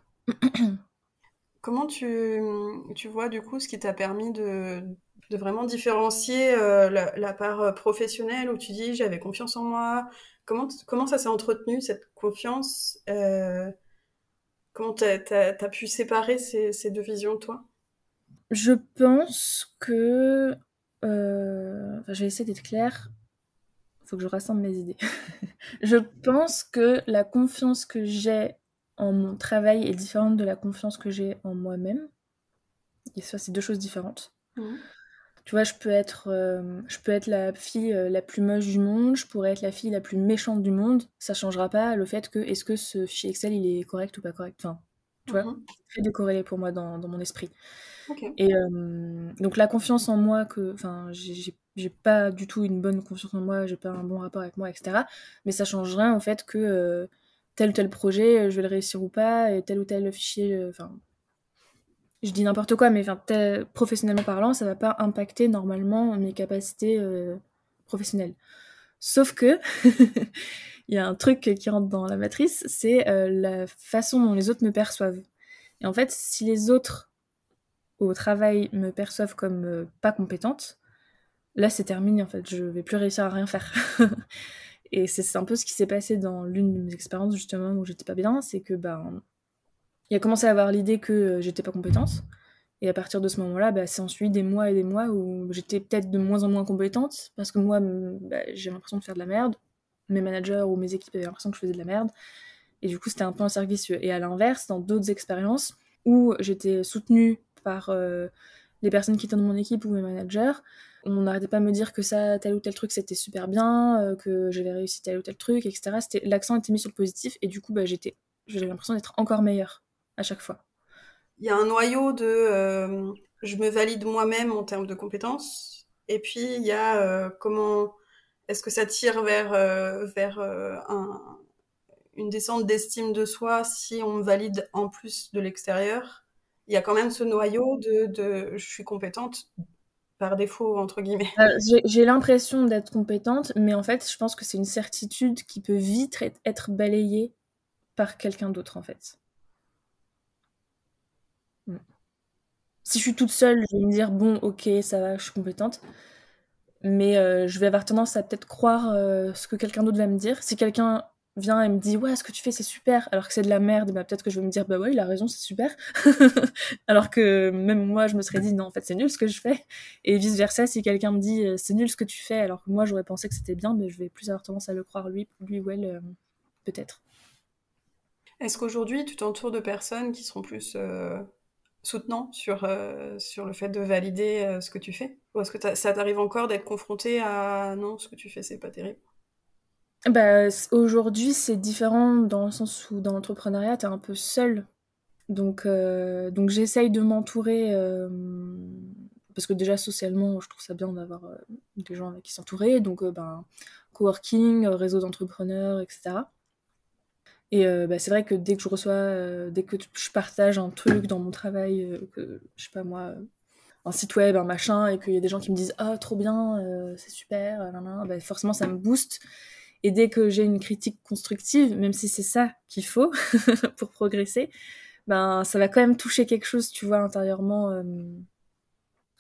Comment tu vois du coup ce qui t'a permis de vraiment différencier la part professionnelle où tu dis j'avais confiance en moi, comment ça s'est entretenu cette confiance, comment t'as pu séparer ces deux visions toi? Je pense que... enfin, je vais essayer d'être claire. Faut que je rassemble mes idées. Je pense que la confiance que j'ai en mon travail est différente de la confiance que j'ai en moi-même. Et ça, c'est deux choses différentes. Mhm. Tu vois, je peux être la fille la plus moche du monde, je pourrais être la fille la plus méchante du monde. Ça changera pas le fait que est-ce que ce fichier Excel il est correct ou pas correct. Enfin, tu vois, Mhm. c'est très décorrélé pour moi dans mon esprit. Ok. Et donc la confiance en moi enfin, j'ai pas du tout une bonne confiance en moi, j'ai pas un bon rapport avec moi, etc. Mais ça change rien au fait que tel ou tel projet, je vais le réussir ou pas, et tel ou tel fichier, enfin, je dis n'importe quoi, mais enfin, professionnellement parlant, ça va pas impacter normalement mes capacités professionnelles. Sauf que il y a un truc qui rentre dans la matrice, c'est la façon dont les autres me perçoivent. Et en fait, si les autres au travail me perçoivent comme pas compétente, là c'est terminé en fait, je vais plus réussir à rien faire. Et c'est un peu ce qui s'est passé dans l'une de mes expériences justement où j'étais pas bien, c'est que ben il a commencé à avoir l'idée que j'étais pas compétente. Et à partir de ce moment-là, bah, c'est ensuite des mois et des mois où j'étais peut-être de moins en moins compétente parce que moi, bah, j'ai l'impression de faire de la merde. Mes managers ou mes équipes avaient l'impression que je faisais de la merde. Et du coup, c'était un peu un cercle vicieux. Et à l'inverse, dans d'autres expériences où j'étais soutenue par les personnes qui étaient dans mon équipe ou mes managers, on n'arrêtait pas de me dire que ça, tel ou tel truc, c'était super bien, que j'avais réussi tel ou tel truc, etc. L'accent était mis sur le positif et du coup, bah, j'avais l'impression d'être encore meilleure à chaque fois. Il y a un noyau de je me valide moi-même en termes de compétences, et puis il y a comment est-ce que ça tire vers une descente d'estime de soi si on me valide en plus de l'extérieur. Il y a quand même ce noyau de je suis compétente par défaut, entre guillemets. J'ai l'impression d'être compétente, mais en fait, je pense que c'est une certitude qui peut vite être balayée par quelqu'un d'autre, en fait. Mm. Si je suis toute seule, je vais me dire, bon, ok, ça va, je suis compétente, mais je vais avoir tendance à peut-être croire ce que quelqu'un d'autre va me dire. Si quelqu'un vient et me dit, ouais, ce que tu fais, c'est super, alors que c'est de la merde, bah, peut-être que je vais me dire, bah ouais, il a raison, c'est super. Alors que même moi, je me serais dit, non, en fait, c'est nul ce que je fais. Et vice-versa, si quelqu'un me dit, c'est nul ce que tu fais, alors que moi, j'aurais pensé que c'était bien, mais je vais plus avoir tendance à le croire lui ou elle, peut-être. Est-ce qu'aujourd'hui, tu t'entoures de personnes qui seront plus soutenants sur le fait de valider ce que tu fais? Ou est-ce que ça t'arrive encore d'être confronté à non, ce que tu fais, c'est pas terrible? Bah, aujourd'hui, c'est différent dans le sens où dans l'entrepreneuriat, t'es un peu seul. Donc j'essaye de m'entourer parce que déjà socialement, je trouve ça bien d'avoir des gens avec qui s'entourer, donc coworking, réseau d'entrepreneurs, etc. Et c'est vrai que dès que je reçois, dès que je partage un truc dans mon travail, que je sais pas moi, un site web, un machin, et qu'il y a des gens qui me disent ah trop bien, c'est super, nanana, forcément ça me booste. Et dès que j'ai une critique constructive, même si c'est ça qu'il faut pour progresser, ça va quand même toucher quelque chose, tu vois, intérieurement,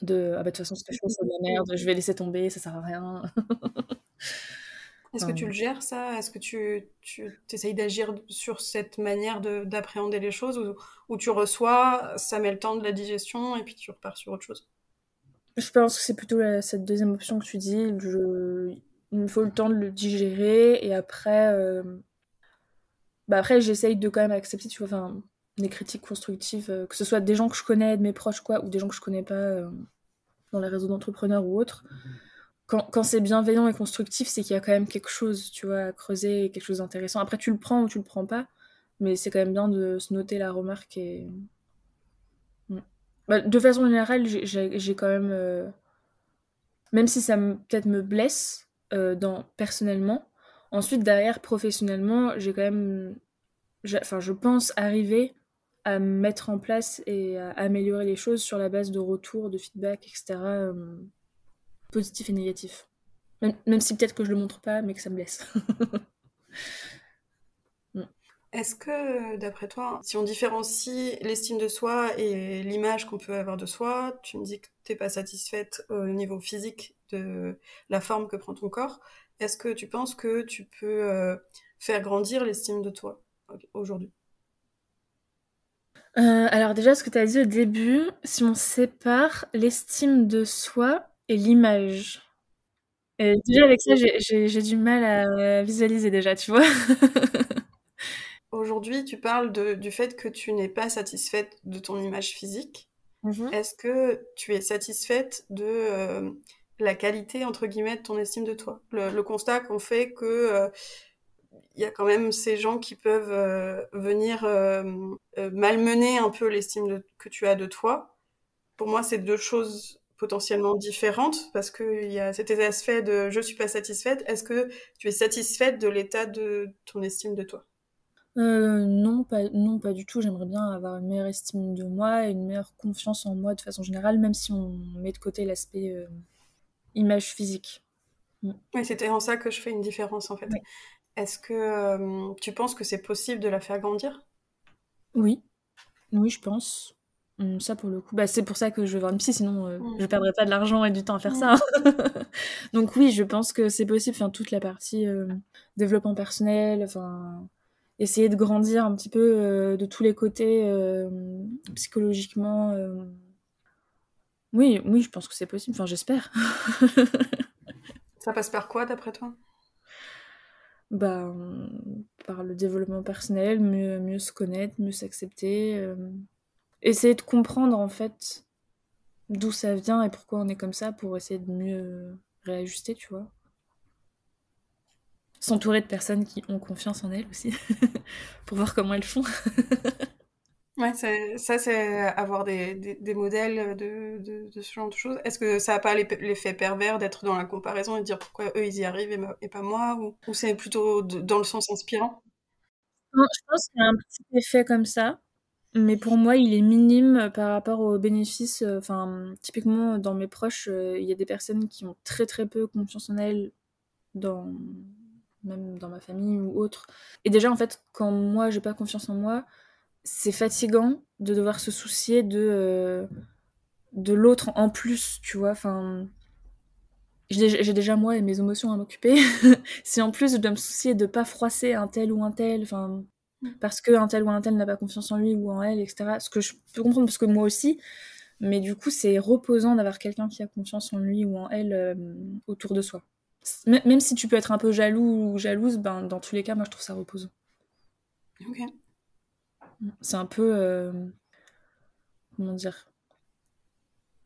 de ah de toute façon ce que je fais c'est de la merde, je vais laisser tomber, ça sert à rien. Est-ce que tu le gères ça? Est-ce que tu essayes d'agir sur cette manière d'appréhender les choses ou tu reçois, ça met le temps de la digestion et puis tu repars sur autre chose? Je pense que c'est plutôt cette deuxième option que tu dis. Il me faut le temps de le digérer et après j'essaye de quand même accepter, tu vois, enfin, des critiques constructives, que ce soit des gens que je connais, de mes proches, quoi, ou des gens que je connais pas dans les réseaux d'entrepreneurs ou autres. Quand c'est bienveillant et constructif, c'est qu'il y a quand même quelque chose, tu vois, à creuser, quelque chose d'intéressant. Après, tu le prends ou tu le prends pas, mais c'est quand même bien de se noter la remarque et. De façon générale, j'ai quand même. Même si ça peut-être me blesse personnellement, ensuite, derrière, professionnellement, j'ai quand même. Je pense arriver à mettre en place et à améliorer les choses sur la base de retours, de feedback, etc. Positifs et négatifs. Même si peut-être que je le montre pas, mais que ça me blesse. Est-ce que, d'après toi, si on différencie l'estime de soi et l'image qu'on peut avoir de soi, tu me dis que t'es pas satisfaite au niveau physique de la forme que prend ton corps, est-ce que tu penses que tu peux faire grandir l'estime de toi aujourd'hui? Alors déjà, ce que tu as dit au début, si on sépare l'estime de soi et l'image. Et déjà avec ça, j'ai du mal à visualiser déjà, tu vois. Aujourd'hui, tu parles du fait que tu n'es pas satisfaite de ton image physique. Mhm. Est-ce que tu es satisfaite de la qualité, entre guillemets, de ton estime de toi? Le constat qu'on fait que il y a quand même ces gens qui peuvent venir malmener un peu que tu as de toi. Pour moi, c'est deux choses potentiellement différentes parce que il y a cet aspect de je suis pas satisfaite. Est-ce que tu es satisfaite de l'état de ton estime de toi? Non, pas du tout. J'aimerais bien avoir une meilleure estime de moi et une meilleure confiance en moi de façon générale, même si on met de côté l'aspect image physique. Mm. Oui, c'était en ça que je fais une différence en fait. Ouais. Est-ce que tu penses que c'est possible de la faire grandir? Oui, oui, je pense. Ça pour le coup, c'est pour ça que je veux voir une psy, sinon Mm. je perdrais pas de l'argent et du temps à faire Mm. ça. Donc oui, je pense que c'est possible. Enfin, toute la partie développement personnel, enfin, essayer de grandir un petit peu de tous les côtés, psychologiquement. Oui, oui, je pense que c'est possible. Enfin, j'espère. Ça passe par quoi d'après toi? Par le développement personnel, mieux se connaître, mieux s'accepter, essayer de comprendre en fait d'où ça vient et pourquoi on est comme ça pour essayer de mieux réajuster, tu vois. S'entourer de personnes qui ont confiance en elles aussi, pour voir comment elles font. Ouais, c'est avoir des modèles de ce genre de choses. Est-ce que ça n'a pas l'effet pervers d'être dans la comparaison et de dire pourquoi eux ils y arrivent et pas moi ou c'est plutôt dans le sens inspirant? Non, je pense qu'il y a un petit effet comme ça, mais pour moi, il est minime par rapport aux bénéfices. Enfin, typiquement, dans mes proches, il y a des personnes qui ont très très peu confiance en elles, dans... même dans ma famille ou autre. Et déjà, en fait, quand moi, j'ai pas confiance en moi, c'est fatigant de devoir se soucier de l'autre en plus, tu vois. Enfin, j'ai déjà moi et mes émotions à m'occuper. Si en plus je dois me soucier de pas froisser un tel ou un tel, enfin, parce que un tel ou un tel n'a pas confiance en lui ou en elle, etc. Ce que je peux comprendre parce que moi aussi, mais du coup c'est reposant d'avoir quelqu'un qui a confiance en lui ou en elle autour de soi. Même si tu peux être un peu jaloux ou jalouse, dans tous les cas, moi je trouve ça reposant. Ok. C'est un peu, comment dire,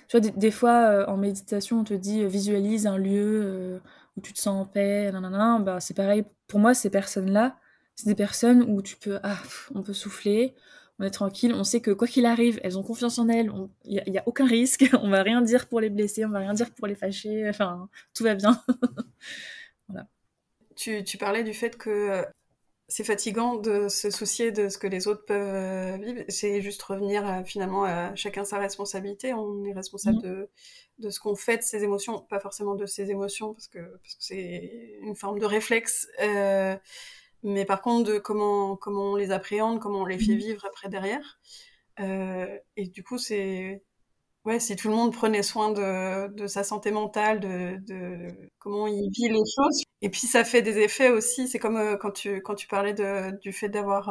tu vois, des fois, en méditation, on te dit visualise un lieu où tu te sens en paix, nanana. C'est pareil. Pour moi, ces personnes-là, c'est des personnes où on peut souffler, on est tranquille, on sait que quoi qu'il arrive, elles ont confiance en elles, il y a aucun risque, on va rien dire pour les blesser, on va rien dire pour les fâcher, enfin, tout va bien. Voilà. Tu parlais du fait que c'est fatigant de se soucier de ce que les autres peuvent vivre. C'est juste revenir finalement à chacun sa responsabilité. On est responsable de ce qu'on fait de ses émotions, pas forcément de ses émotions, parce que c'est une forme de réflexe. Mais par contre, de comment on les appréhende, comment on les fait vivre après derrière. Et du coup, ouais, si tout le monde prenait soin de sa santé mentale, de comment il vit les choses. Et puis ça fait des effets aussi. C'est comme quand tu parlais du fait d'avoir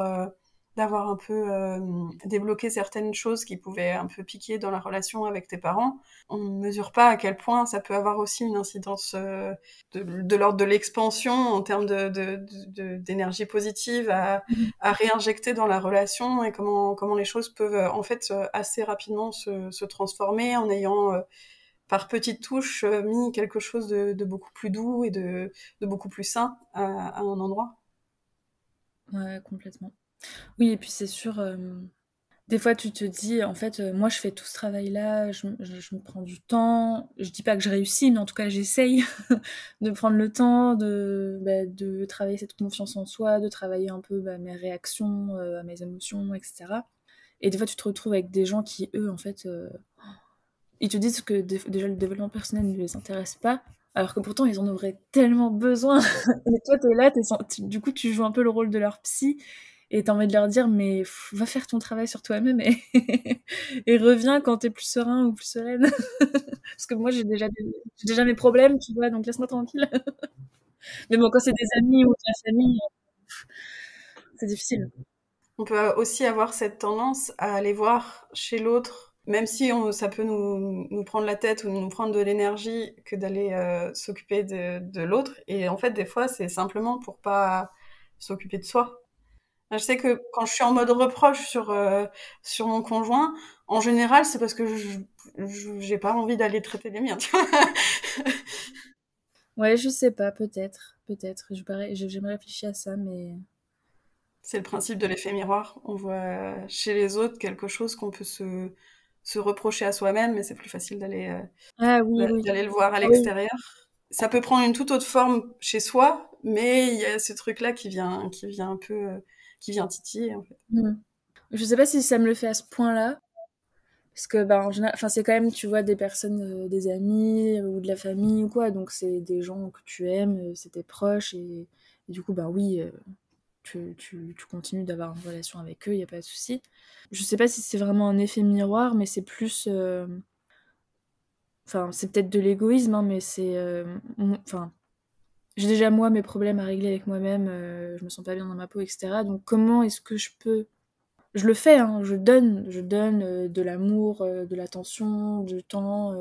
un peu débloqué certaines choses qui pouvaient un peu piquer dans la relation avec tes parents. On ne mesure pas à quel point ça peut avoir aussi une incidence de l'ordre de l'expansion en termes d'énergie positive à réinjecter dans la relation et comment les choses peuvent en fait assez rapidement se transformer en ayant par petites touches mis quelque chose de beaucoup plus doux et de beaucoup plus sain à un endroit. Ouais, complètement. Oui, et puis c'est sûr, des fois tu te dis, en fait, moi je fais tout ce travail-là, je me prends du temps, je dis pas que je réussis, mais en tout cas j'essaye de prendre le temps de travailler cette confiance en soi, de travailler un peu mes réactions à mes émotions, etc. Et des fois tu te retrouves avec des gens qui, eux, en fait, ils te disent que déjà le développement personnel ne les intéresse pas, alors que pourtant ils en auraient tellement besoin. Et toi t'es là, du coup tu joues un peu le rôle de leur psy, et t'as envie de leur dire mais va faire ton travail sur toi-même et, et reviens quand t'es plus serein ou plus sereine. Parce que moi j'ai déjà mes problèmes, tu vois, donc laisse-moi tranquille. Mais bon, quand c'est des amis ou de la famille, c'est difficile. On peut aussi avoir cette tendance à aller voir chez l'autre, même si ça peut nous prendre la tête ou nous prendre de l'énergie, que d'aller s'occuper de l'autre. Et en fait, des fois, c'est simplement pour pas s'occuper de soi. Je sais que quand je suis en mode reproche sur mon conjoint, en général, c'est parce que j'ai pas envie d'aller traiter les miens, tu vois. Ouais, je sais pas, peut-être, peut-être. J'ai jamais réfléchi à ça, mais C'est le principe de l'effet miroir. On voit chez les autres quelque chose qu'on peut se reprocher à soi-même, mais c'est plus facile ah oui, oui, d'aller le voir à oui. l'extérieur. Ça peut prendre une toute autre forme chez soi, mais il y a ce truc-là qui vient un peu, qui vient titiller, en fait. Hmm. Je sais pas si ça me le fait à ce point-là, parce que bah, en général, enfin, c'est quand même, tu vois, des personnes, des amis ou de la famille ou quoi, donc c'est des gens que tu aimes, c'est tes proches, et du coup, bah oui, tu continues d'avoir une relation avec eux, y a pas de souci. Je sais pas si c'est vraiment un effet miroir, mais c'est plus, enfin, c'est peut-être de l'égoïsme, hein, mais c'est, enfin, j'ai déjà moi mes problèmes à régler avec moi-même, je me sens pas bien dans ma peau, etc. Donc comment est-ce que je le fais, hein, je donne de l'amour, de l'attention, du temps,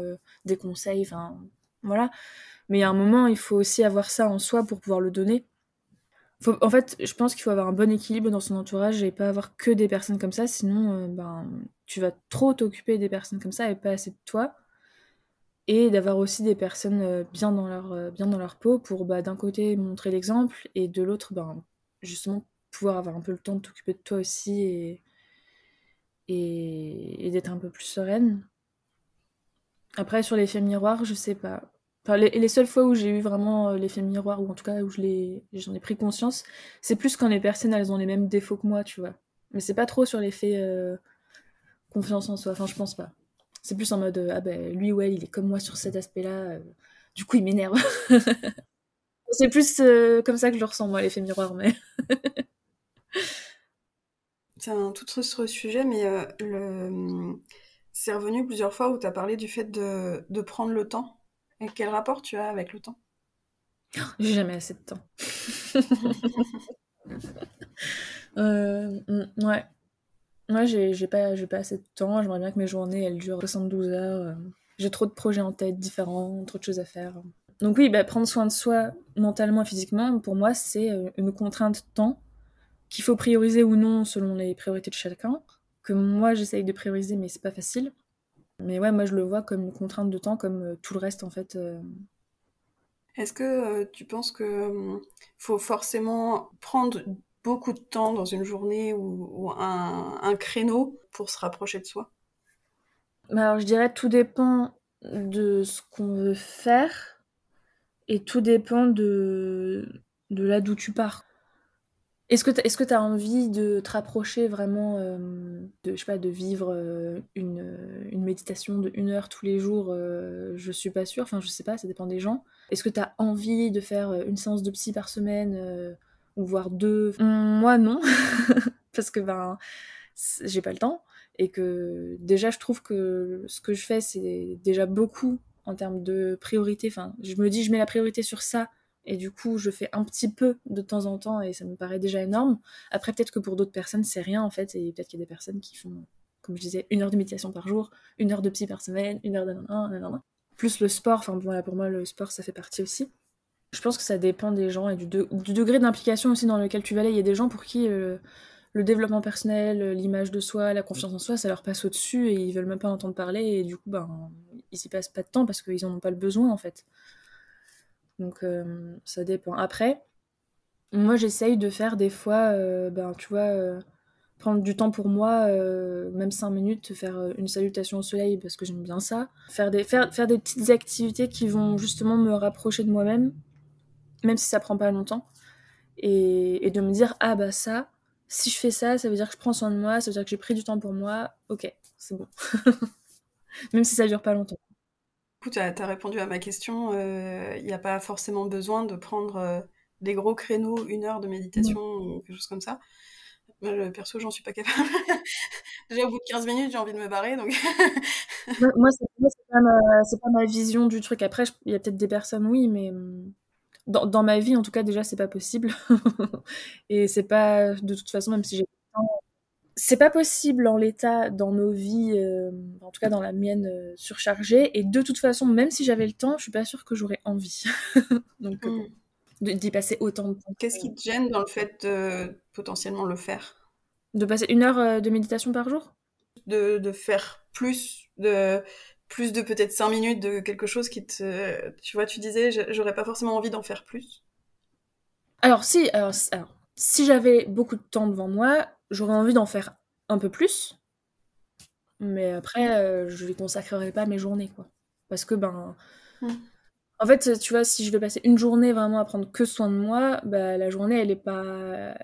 des conseils, enfin voilà. Mais il y a un moment, il faut aussi avoir ça en soi pour pouvoir le donner. En fait, je pense qu'il faut avoir un bon équilibre dans son entourage et pas avoir que des personnes comme ça, sinon ben, tu vas trop t'occuper des personnes comme ça et pas assez de toi. Et d'avoir aussi des personnes bien dans leur peau pour bah, d'un côté montrer l'exemple et de l'autre ben, justement pouvoir avoir un peu le temps de t'occuper de toi aussi et d'être un peu plus sereine. Après, sur l'effet miroir, je sais pas. Enfin, les seules fois où j'ai eu vraiment l'effet miroir, ou en tout cas où j'en ai pris conscience, c'est plus quand les personnes elles ont les mêmes défauts que moi, tu vois. Mais c'est pas trop sur l'effet confiance en soi, enfin je pense pas. C'est plus en mode ah ben lui ouais il est comme moi sur cet aspect-là, du coup il m'énerve. C'est plus comme ça que je le ressens moi l'effet miroir, mais. C'est un tout autre sujet, mais c'est revenu plusieurs fois où tu as parlé du fait de prendre le temps. Et quel rapport tu as avec le temps? J'ai jamais assez de temps. Ouais. Moi, j'ai pas assez de temps. J'aimerais bien que mes journées, elles durent 72 heures. J'ai trop de projets en tête différents, trop de choses à faire. Donc oui, bah, prendre soin de soi mentalement et physiquement, pour moi, c'est une contrainte de temps qu'il faut prioriser ou non selon les priorités de chacun. Que moi, j'essaye de prioriser, mais c'est pas facile. Mais ouais, moi, je le vois comme une contrainte de temps, comme tout le reste, en fait. Est-ce que tu penses que faut forcément prendre beaucoup de temps dans une journée ou un créneau pour se rapprocher de soi? Bah, alors je dirais tout dépend de ce qu'on veut faire et tout dépend de là d'où tu pars. Est-ce que tu as envie de te rapprocher vraiment je sais pas, de vivre une méditation de 1 heure tous les jours? Je suis pas sûre, enfin je sais pas, ça dépend des gens. Est-ce que tu as envie de faire une séance de psy par semaine ou voire deux? Moi non, parce que ben j'ai pas le temps et que déjà je trouve que ce que je fais c'est déjà beaucoup en termes de priorité. Enfin, je me dis je mets la priorité sur ça et du coup je fais un petit peu de temps en temps et ça me paraît déjà énorme. Après peut-être que pour d'autres personnes c'est rien en fait et peut-être qu'il y a des personnes qui font, comme je disais, 1 heure de méditation par jour, 1 heure de psy par semaine, 1 heure de nanana. Plus le sport, enfin voilà, pour moi le sport ça fait partie aussi. Je pense que ça dépend des gens et du degré d'implication aussi dans lequel tu vas aller. Il y a des gens pour qui le développement personnel, l'image de soi, la confiance en soi, ça leur passe au-dessus et ils veulent même pas en entendre parler et du coup, ben, ils y passent pas de temps parce qu'ils en ont pas le besoin en fait. Donc ça dépend. Après, moi j'essaye de faire des fois, ben tu vois, prendre du temps pour moi, même 5 minutes, faire une salutation au soleil parce que j'aime bien ça. Faire des petites activités qui vont justement me rapprocher de moi-même, même si ça prend pas longtemps. Et de me dire ah bah ça, si je fais ça, ça veut dire que je prends soin de moi, ça veut dire que j'ai pris du temps pour moi, ok, c'est bon. Même si ça dure pas longtemps. Du coup, tu as répondu à ma question. Il n'y a pas forcément besoin de prendre des gros créneaux, 1 heure de Mm. méditation ou quelque chose comme ça. Moi, perso, j'en suis pas capable. Déjà, au bout de 15 minutes, j'ai envie de me barrer, donc... Moi, c'est pas ma vision du truc. Après, il y a peut-être des personnes, oui, mais dans ma vie, en tout cas, déjà, c'est pas possible. Et c'est pas, de toute façon, même si j'ai c'est pas possible en l'état dans nos vies, en tout cas dans la mienne surchargée. Et de toute façon, même si j'avais le temps, je suis pas sûre que j'aurais envie. Donc bon, Hmm. d'y passer autant de temps. Qu'est-ce qui te gêne dans le fait de potentiellement le faire? De passer 1 heure de méditation par jour? De faire plus de peut-être 5 minutes de quelque chose qui te... Tu vois, tu disais, j'aurais pas forcément envie d'en faire plus. Alors, si j'avais beaucoup de temps devant moi, j'aurais envie d'en faire un peu plus, mais après, je lui consacrerai pas mes journées, quoi. Parce que, ben, Hmm. en fait, tu vois, si je vais passer une journée vraiment à prendre que soin de moi, bah, la journée, elle est pas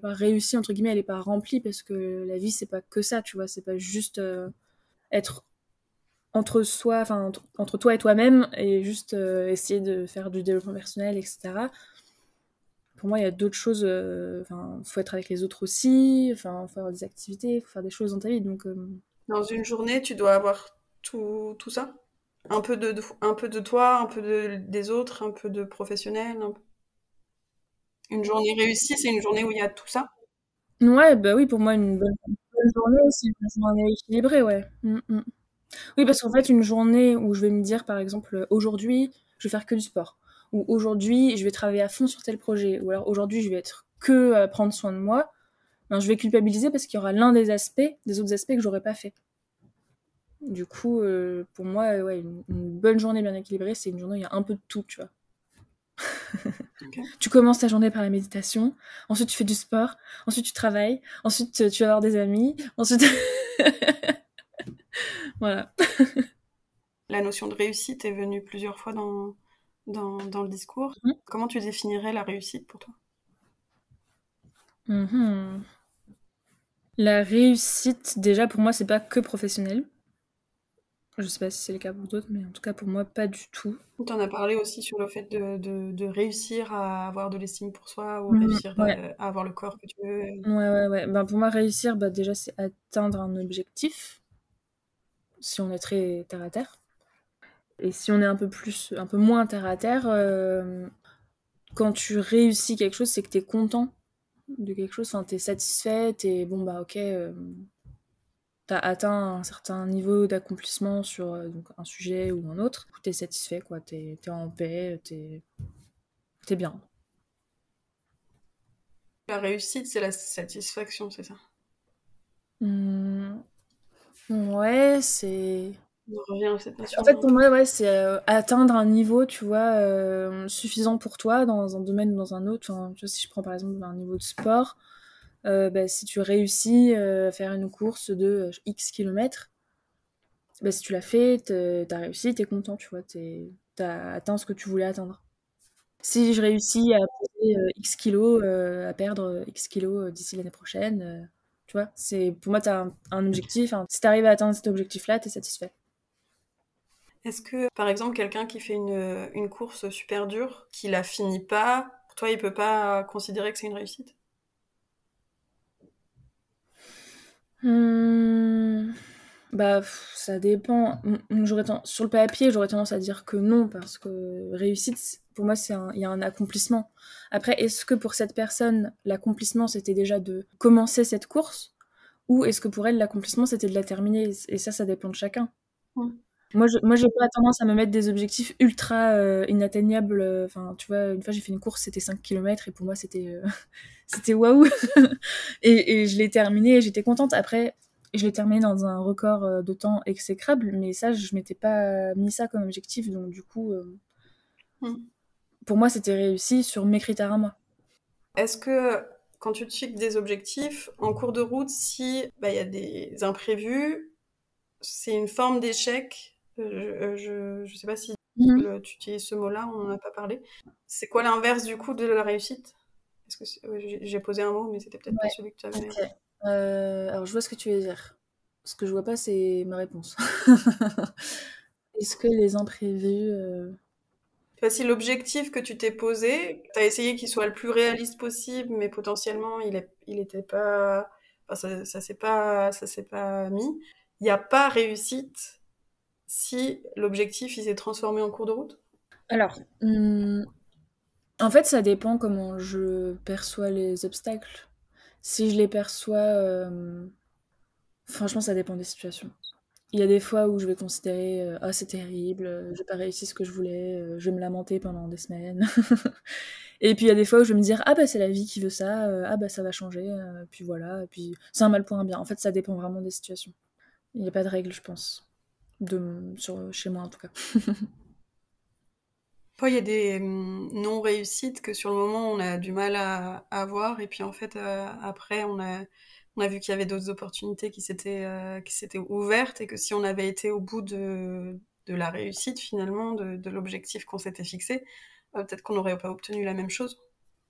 réussie, entre guillemets, elle est pas remplie, parce que la vie, c'est pas que ça, tu vois, c'est pas juste être entre soi, enfin, entre toi et toi-même, et juste essayer de faire du développement personnel, etc. Pour moi, il y a d'autres choses. Enfin, faut être avec les autres aussi. Enfin, faut avoir des activités, faut faire des choses dans ta vie. Donc, Dans une journée, tu dois avoir tout ça? Un peu de toi, un peu des autres, un peu de professionnel. Une journée réussie, c'est une journée où il y a tout ça? ouais, bah oui, pour moi, une bonne journée, c'est une journée équilibrée, ouais. Oui, parce qu'en fait, une journée où je vais me dire, par exemple, aujourd'hui, je vais faire que du sport. Ou aujourd'hui, je vais travailler à fond sur tel projet. Ou alors aujourd'hui, je vais être que à prendre soin de moi. Ben, je vais culpabiliser parce qu'il y aura l'un des autres aspects que j'aurais pas fait. Du coup, pour moi, ouais, une bonne journée bien équilibrée, c'est une journée où il y a un peu de tout, tu vois. Ok. Tu commences ta journée par la méditation, ensuite tu fais du sport, ensuite tu travailles, ensuite tu vas avoir des amis, ensuite... voilà. La notion de réussite est venue plusieurs fois dans le discours. Comment tu définirais la réussite pour toi? Mhm. La réussite, déjà, pour moi, c'est pas que professionnel. Je sais pas si c'est le cas pour d'autres, mais en tout cas, pour moi, pas du tout. Tu en as parlé aussi sur le fait de réussir à avoir de l'estime pour soi ou réussir Ouais, à avoir le corps que tu veux. ouais. Ben, pour moi, réussir, bah, déjà, c'est atteindre un objectif, si on est très terre à terre. Et si on est un peu moins terre à terre, quand tu réussis quelque chose, c'est que t'es content de quelque chose, enfin, t'es satisfait, t'es bon, bah, ok, t'as atteint un certain niveau d'accomplissement sur donc un sujet ou un autre, t'es satisfait, quoi, t'es en paix, t'es bien. La réussite, c'est la satisfaction, c'est ça? Mmh, ouais, c'est. On revient à cette En notion fait, un pour peu. moi, ouais, c'est atteindre un niveau, tu vois, suffisant pour toi dans un domaine ou dans un autre. Enfin, tu vois, si je prends par exemple un niveau de sport, bah, si tu réussis à faire une course de X kilomètres, bah, si tu l'as fait, t'as réussi, t'es content, tu vois, t'as atteint ce que tu voulais atteindre. Si je réussis à peser X kilos, à perdre X kilos d'ici l'année prochaine, tu vois, pour moi, t'as un objectif. Hein. Si t'arrives à atteindre cet objectif-là, t'es satisfait. Est-ce que, par exemple, quelqu'un qui fait une course super dure, qui la finit pas, pour toi, il peut pas considérer que c'est une réussite? Mmh, bah, ça dépend. Sur le papier, j'aurais tendance à dire que non, parce que réussite, pour moi, il y a un accomplissement. Après, est-ce que pour cette personne, l'accomplissement, c'était déjà de commencer cette course, ou est-ce que pour elle, l'accomplissement, c'était de la terminer? Et ça dépend de chacun. Mm. Moi, j'ai pas tendance à me mettre des objectifs ultra inatteignables. Enfin, tu vois, une fois, j'ai fait une course, c'était 5 kilomètres, et pour moi, c'était waouh! Et je l'ai terminé et j'étais contente. Après, je l'ai terminé dans un record de temps exécrable, mais ça, je m'étais pas mis ça comme objectif. Donc, du coup, Mm. pour moi, c'était réussi sur mes critères à moi. Est-ce que, quand tu te fixes des objectifs, en cours de route, si bah, il y a des imprévus, c'est une forme d'échec? Je sais pas si Mhm. tu utilises ce mot-là, on n'en a pas parlé. C'est quoi l'inverse du coup de la réussite? Est-ce que ouais, j'ai posé un mot, mais c'était peut-être pas Ouais, celui que tu avais. ok. Alors, je vois ce que tu veux dire. Ce que je vois pas, c'est ma réponse. Est-ce que les imprévus... Tu vois, si l'objectif que tu t'es posé, tu as essayé qu'il soit le plus réaliste possible, mais potentiellement il était pas, enfin, ça s'est pas mis. Il n'y a pas réussite si l'objectif il s'est transformé en cours de route. Alors, en fait, ça dépend comment je perçois les obstacles. Si je les perçois... franchement, ça dépend des situations. Il y a des fois où je vais considérer ah c'est terrible, j'ai pas réussi ce que je voulais, je vais me lamenter pendant des semaines. Et puis il y a des fois où je vais me dire ah bah c'est la vie qui veut ça, ah bah ça va changer, puis voilà, et puis c'est un mal pour un bien. En fait, ça dépend vraiment des situations. Il n'y a pas de règle, je pense, chez moi en tout cas. Parfois, il y a des non-réussites que sur le moment on a du mal à avoir, et puis en fait après on a vu qu'il y avait d'autres opportunités qui s'étaient ouvertes, et que si on avait été au bout de la réussite finalement, de l'objectif qu'on s'était fixé, peut-être qu'on n'aurait pas obtenu la même chose.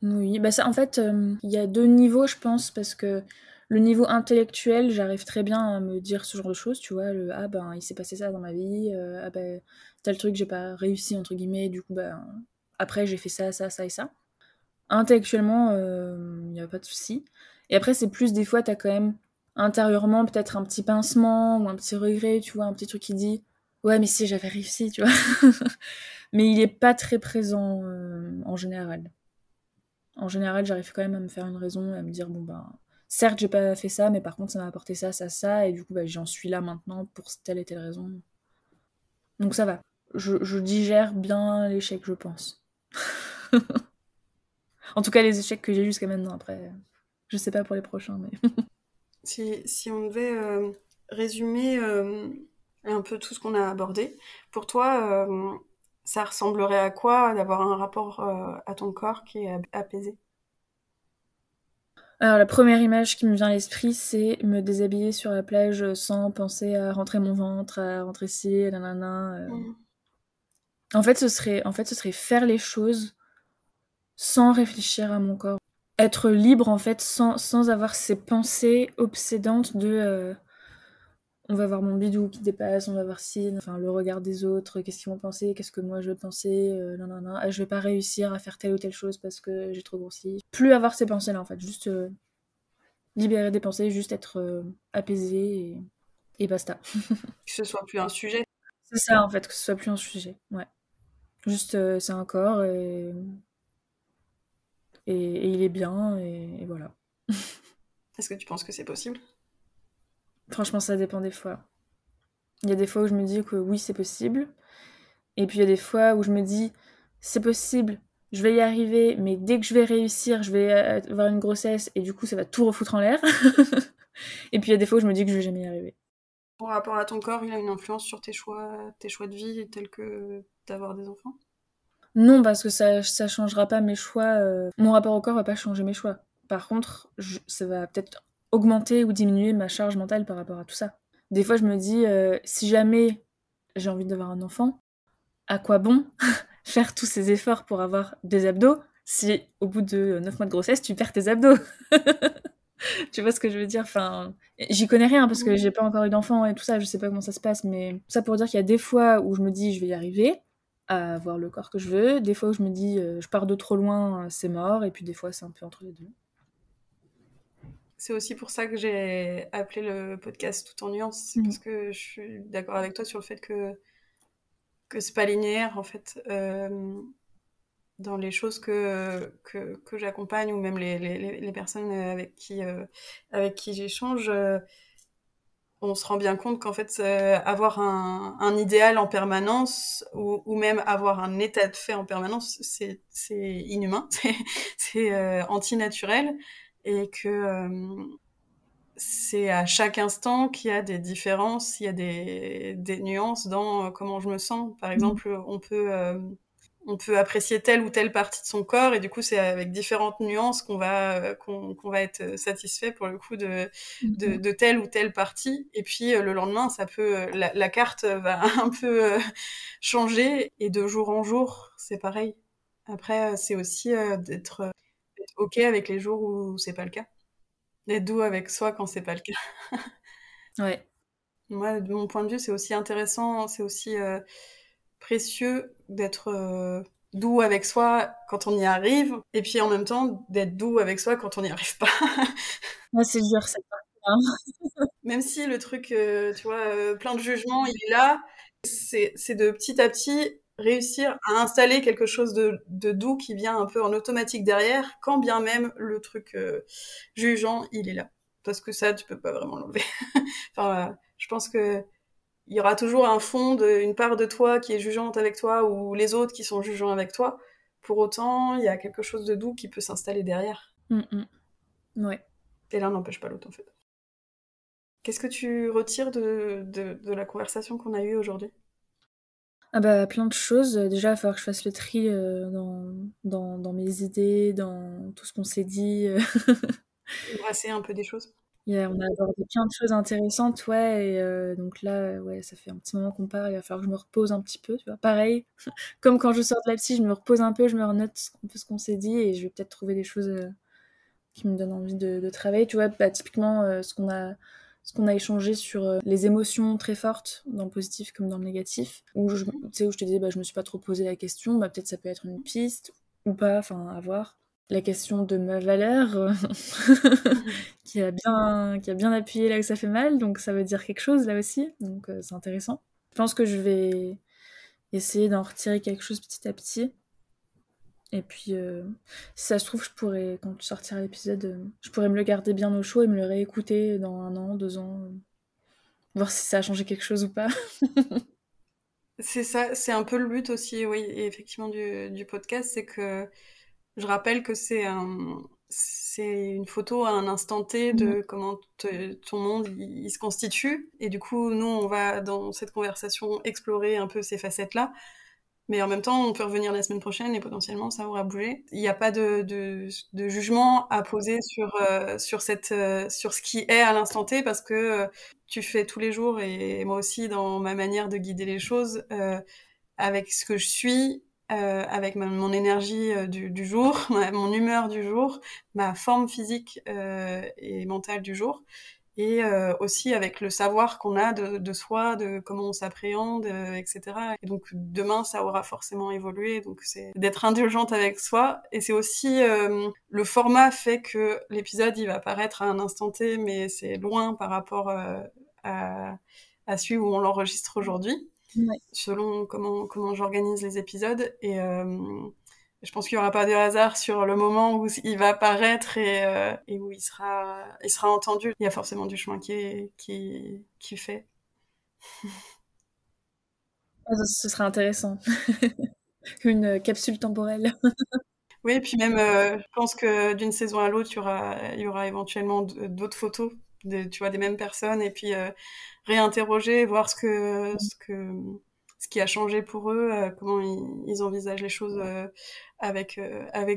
Oui, bah ça en fait, il y a 2 niveaux je pense parce que le niveau intellectuel, j'arrive très bien à me dire ce genre de choses, tu vois? «Ah ben, il s'est passé ça dans ma vie, ah ben, tel truc j'ai pas réussi» entre guillemets, du coup, ben, après j'ai fait ça, ça, ça et ça. Intellectuellement, il y a pas de souci et après c'est plus des fois t'as quand même intérieurement peut-être un petit pincement ou un petit regret, tu vois? Un petit truc qui dit: «Ouais, mais si j'avais réussi», tu vois? Mais il est pas très présent, en général. En général, j'arrive quand même à me faire une raison, à me dire bon ben, certes j'ai pas fait ça, mais par contre ça m'a apporté ça, ça, ça, et du coup bah, j'en suis là maintenant pour telle et telle raison. Donc ça va. Je digère bien l'échec, je pense. En tout cas les échecs que j'ai eu jusqu'à maintenant. Après, je sais pas pour les prochains, mais. Si on devait résumer un peu tout ce qu'on a abordé, pour toi, ça ressemblerait à quoi d'avoir un rapport à ton corps qui est apaisé? Alors la première image qui me vient à l'esprit, c'est me déshabiller sur la plage sans penser à rentrer mon ventre, à rentrer ci, nanana. Mhm. En fait, ce serait faire les choses sans réfléchir à mon corps. Être libre, en fait, sans avoir ces pensées obsédantes de on va voir mon bidou qui dépasse, on va voir si, enfin, le regard des autres, qu'est-ce qu'ils vont penser, qu'est-ce que moi je vais penser, nanana, ah, je vais pas réussir à faire telle ou telle chose parce que j'ai trop grossi. Plus avoir ces pensées-là, en fait, juste libérer des pensées, juste être apaisé et basta. Que ce soit plus un sujet. C'est ça, en fait, que ce soit plus un sujet, ouais. Juste, c'est un corps et il est bien et voilà. Est-ce que tu penses que c'est possible? Franchement, ça dépend des fois. Il y a des fois où je me dis que oui, c'est possible. Et puis il y a des fois où je me dis, c'est possible, je vais y arriver, mais dès que je vais réussir, je vais avoir une grossesse et du coup, ça va tout refoutre en l'air. Et puis il y a des fois où je me dis que je vais jamais y arriver. Ton rapport à ton corps, il a une influence sur tes choix de vie tels que d'avoir des enfants? Non, parce que ça changera pas mes choix. Mon rapport au corps va pas changer mes choix. Par contre, ça va peut-être augmenter ou diminuer ma charge mentale par rapport à tout ça. Des fois, je me dis, si jamais j'ai envie d'avoir un enfant, à quoi bon faire tous ces efforts pour avoir des abdos si au bout de 9 mois de grossesse, tu perds tes abdos? Tu vois ce que je veux dire? Enfin, j'y connais rien parce que j'ai pas encore eu d'enfant et tout ça, je sais pas comment ça se passe, mais ça pour dire qu'il y a des fois où je me dis je vais y arriver à avoir le corps que je veux, des fois où je me dis je pars de trop loin, c'est mort, et puis des fois c'est un peu entre les deux. C'est aussi pour ça que j'ai appelé le podcast Tout en nuances. C'est parce que je suis d'accord avec toi sur le fait que c'est pas linéaire, en fait. Dans les choses que j'accompagne ou même les personnes avec qui j'échange, on se rend bien compte qu'en fait, avoir un idéal en permanence ou même avoir un état de fait en permanence, c'est inhumain, c'est antinaturel et que c'est à chaque instant qu'il y a des différences, il y a des nuances dans comment je me sens. Par exemple, on peut apprécier telle ou telle partie de son corps et du coup c'est avec différentes nuances qu'on va être satisfait pour le coup de telle ou telle partie et puis le lendemain ça peut la carte va un peu changer et de jour en jour c'est pareil. Après c'est aussi d'être ok avec les jours où c'est pas le cas, d'être doux avec soi quand c'est pas le cas. Ouais. Moi de mon point de vue c'est aussi intéressant, c'est aussi précieux d'être doux avec soi quand on y arrive, et puis en même temps d'être doux avec soi quand on n'y arrive pas. Moi, c'est dur cette partie-là. Même si le truc, tu vois, plein de jugements, il est là, c'est de petit à petit réussir à installer quelque chose de doux qui vient un peu en automatique derrière, quand bien même le truc jugeant, il est là. Parce que ça, tu peux pas vraiment l'enlever. Enfin, je pense que il y aura toujours un fond, une part de toi qui est jugeante avec toi ou les autres qui sont jugeants avec toi. Pour autant, il y a quelque chose de doux qui peut s'installer derrière. Ouais. Et l'un n'empêche pas l'autre, en fait. Qu'est-ce que tu retires de la conversation qu'on a eue aujourd'hui? Ah bah, plein de choses. Déjà, il va falloir que je fasse le tri dans mes idées, dans tout ce qu'on s'est dit. Brasser un peu des choses. On a abordé plein de choses intéressantes, ouais, et donc là, ouais, ça fait un petit moment qu'on parle, il va falloir que je me repose un petit peu, tu vois. Pareil, comme quand je sors de la psy, je me repose un peu, je me renote un peu ce qu'on s'est dit, et je vais peut-être trouver des choses qui me donnent envie de travailler, tu vois. Bah, typiquement, ce qu'on a échangé sur les émotions très fortes, dans le positif comme dans le négatif, tu sais, où je te disais, bah, je me suis pas trop posé la question, bah, peut-être ça peut être une piste, ou pas, enfin, à voir. La question de ma valeur, qui a bien appuyé là où ça fait mal, donc ça veut dire quelque chose là aussi, donc c'est intéressant. Je pense que je vais essayer d'en retirer quelque chose petit à petit. Et puis, si ça se trouve, quand tu sortiras l'épisode, je pourrais me le garder bien au chaud et me le réécouter dans 1 an, 2 ans, voir si ça a changé quelque chose ou pas. C'est ça, c'est un peu le but aussi, oui, et effectivement, du podcast, c'est que je rappelle que c'est une photo à un instant T de comment ton monde il se constitue. Et du coup, nous, on va dans cette conversation explorer un peu ces facettes-là. Mais en même temps, on peut revenir la semaine prochaine et potentiellement ça aura bougé. Il n'y a pas de jugement à poser sur ce qui est à l'instant T parce que tu fais tous les jours et moi aussi dans ma manière de guider les choses avec ce que je suis, avec mon énergie du jour, mon humeur du jour, ma forme physique et mentale du jour et aussi avec le savoir qu'on a de soi, de comment on s'appréhende, etc. Et donc demain, ça aura forcément évolué, donc c'est d'être indulgente avec soi. Et c'est aussi le format fait que l'épisode il va paraître à un instant T, mais c'est loin par rapport à celui où on l'enregistre aujourd'hui, Ouais. selon comment j'organise les épisodes. Et je pense qu'il n'y aura pas de hasard sur le moment où il va apparaître et où il sera entendu. Il y a forcément du chemin qui fait. Ce sera intéressant. Une capsule temporelle. Oui, et puis même, je pense que d'une saison à l'autre, il y aura éventuellement d'autres photos tu vois, des mêmes personnes, et puis réinterroger, voir ce qui a changé pour eux, comment ils envisagent les choses avec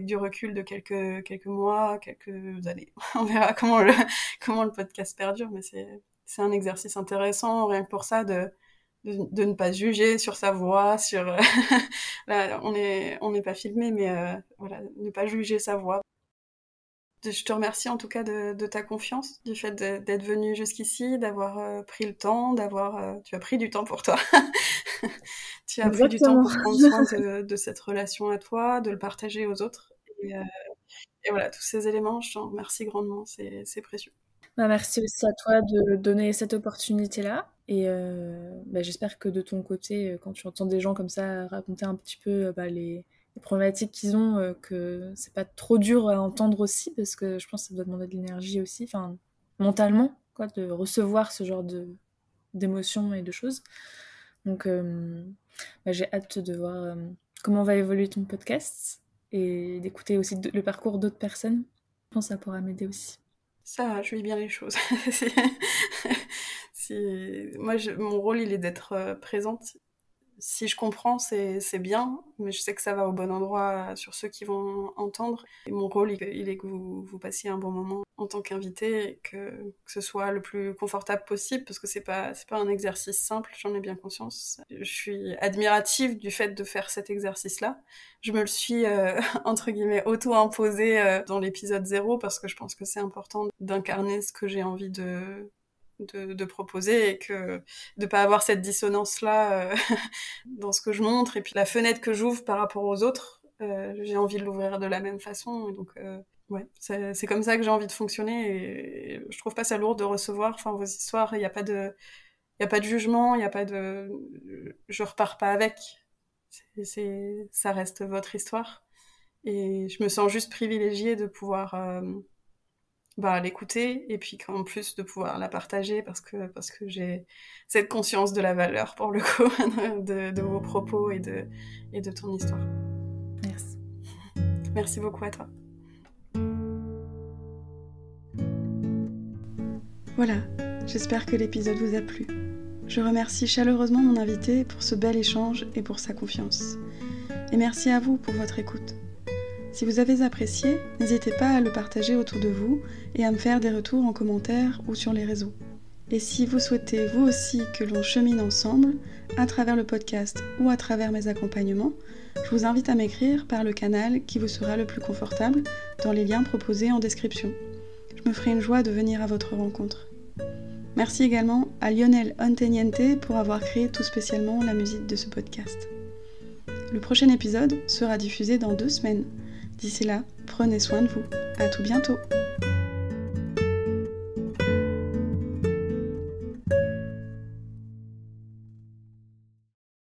du recul de quelques mois, quelques années. On verra comment le podcast perdure, mais c'est un exercice intéressant, rien que pour ça, de ne pas juger sur sa voix, là, on n'est pas filmé, mais voilà, ne pas juger sa voix. Je te remercie en tout cas de ta confiance, du fait d'être venu jusqu'ici, d'avoir pris le temps, tu as pris du temps pour toi. Tu as pris du temps pour prendre soin de cette relation à toi, de le partager aux autres. Et voilà, tous ces éléments, je t'en remercie grandement, c'est précieux. Merci aussi à toi de donner cette opportunité-là. Et j'espère que de ton côté, quand tu entends des gens comme ça raconter un petit peu les problématiques qu'ils ont, que c'est pas trop dur à entendre aussi, parce que je pense que ça doit demander de l'énergie aussi, enfin mentalement, quoi, de recevoir ce genre d'émotions et de choses. Donc j'ai hâte de voir comment va évoluer ton podcast et d'écouter aussi le parcours d'autres personnes. Je pense que ça pourra m'aider aussi. Ça, je vis bien les choses. Moi, mon rôle, il est d'être présente. Si je comprends, c'est bien, mais je sais que ça va au bon endroit sur ceux qui vont entendre. Et mon rôle, il est que vous passiez un bon moment en tant qu'invité, et que ce soit le plus confortable possible, parce que c'est pas un exercice simple, j'en ai bien conscience. Je suis admirative du fait de faire cet exercice-là. Je me le suis, entre guillemets, auto-imposé dans l'épisode 0, parce que je pense que c'est important d'incarner ce que j'ai envie de proposer, et que de pas avoir cette dissonance là dans ce que je montre, et puis la fenêtre que j'ouvre par rapport aux autres, j'ai envie de l'ouvrir de la même façon, et donc ouais, c'est comme ça que j'ai envie de fonctionner, et je trouve pas ça lourd de recevoir vos histoires. Il y a pas de jugement, il y a pas de je repars pas avec, ça reste votre histoire, et je me sens juste privilégiée de pouvoir l'écouter, et puis en plus de pouvoir la partager, parce que j'ai cette conscience de la valeur, pour le coup, de vos propos et de ton histoire. Merci. Merci beaucoup à toi. Voilà, j'espère que l'épisode vous a plu. Je remercie chaleureusement mon invité pour ce bel échange et pour sa confiance. Et merci à vous pour votre écoute. Si vous avez apprécié, n'hésitez pas à le partager autour de vous et à me faire des retours en commentaire ou sur les réseaux. Et si vous souhaitez vous aussi que l'on chemine ensemble, à travers le podcast ou à travers mes accompagnements, je vous invite à m'écrire par le canal qui vous sera le plus confortable dans les liens proposés en description. Je me ferai une joie de venir à votre rencontre. Merci également à Lionel Onteniente pour avoir créé tout spécialement la musique de ce podcast. Le prochain épisode sera diffusé dans 2 semaines. D'ici là, prenez soin de vous. À tout bientôt.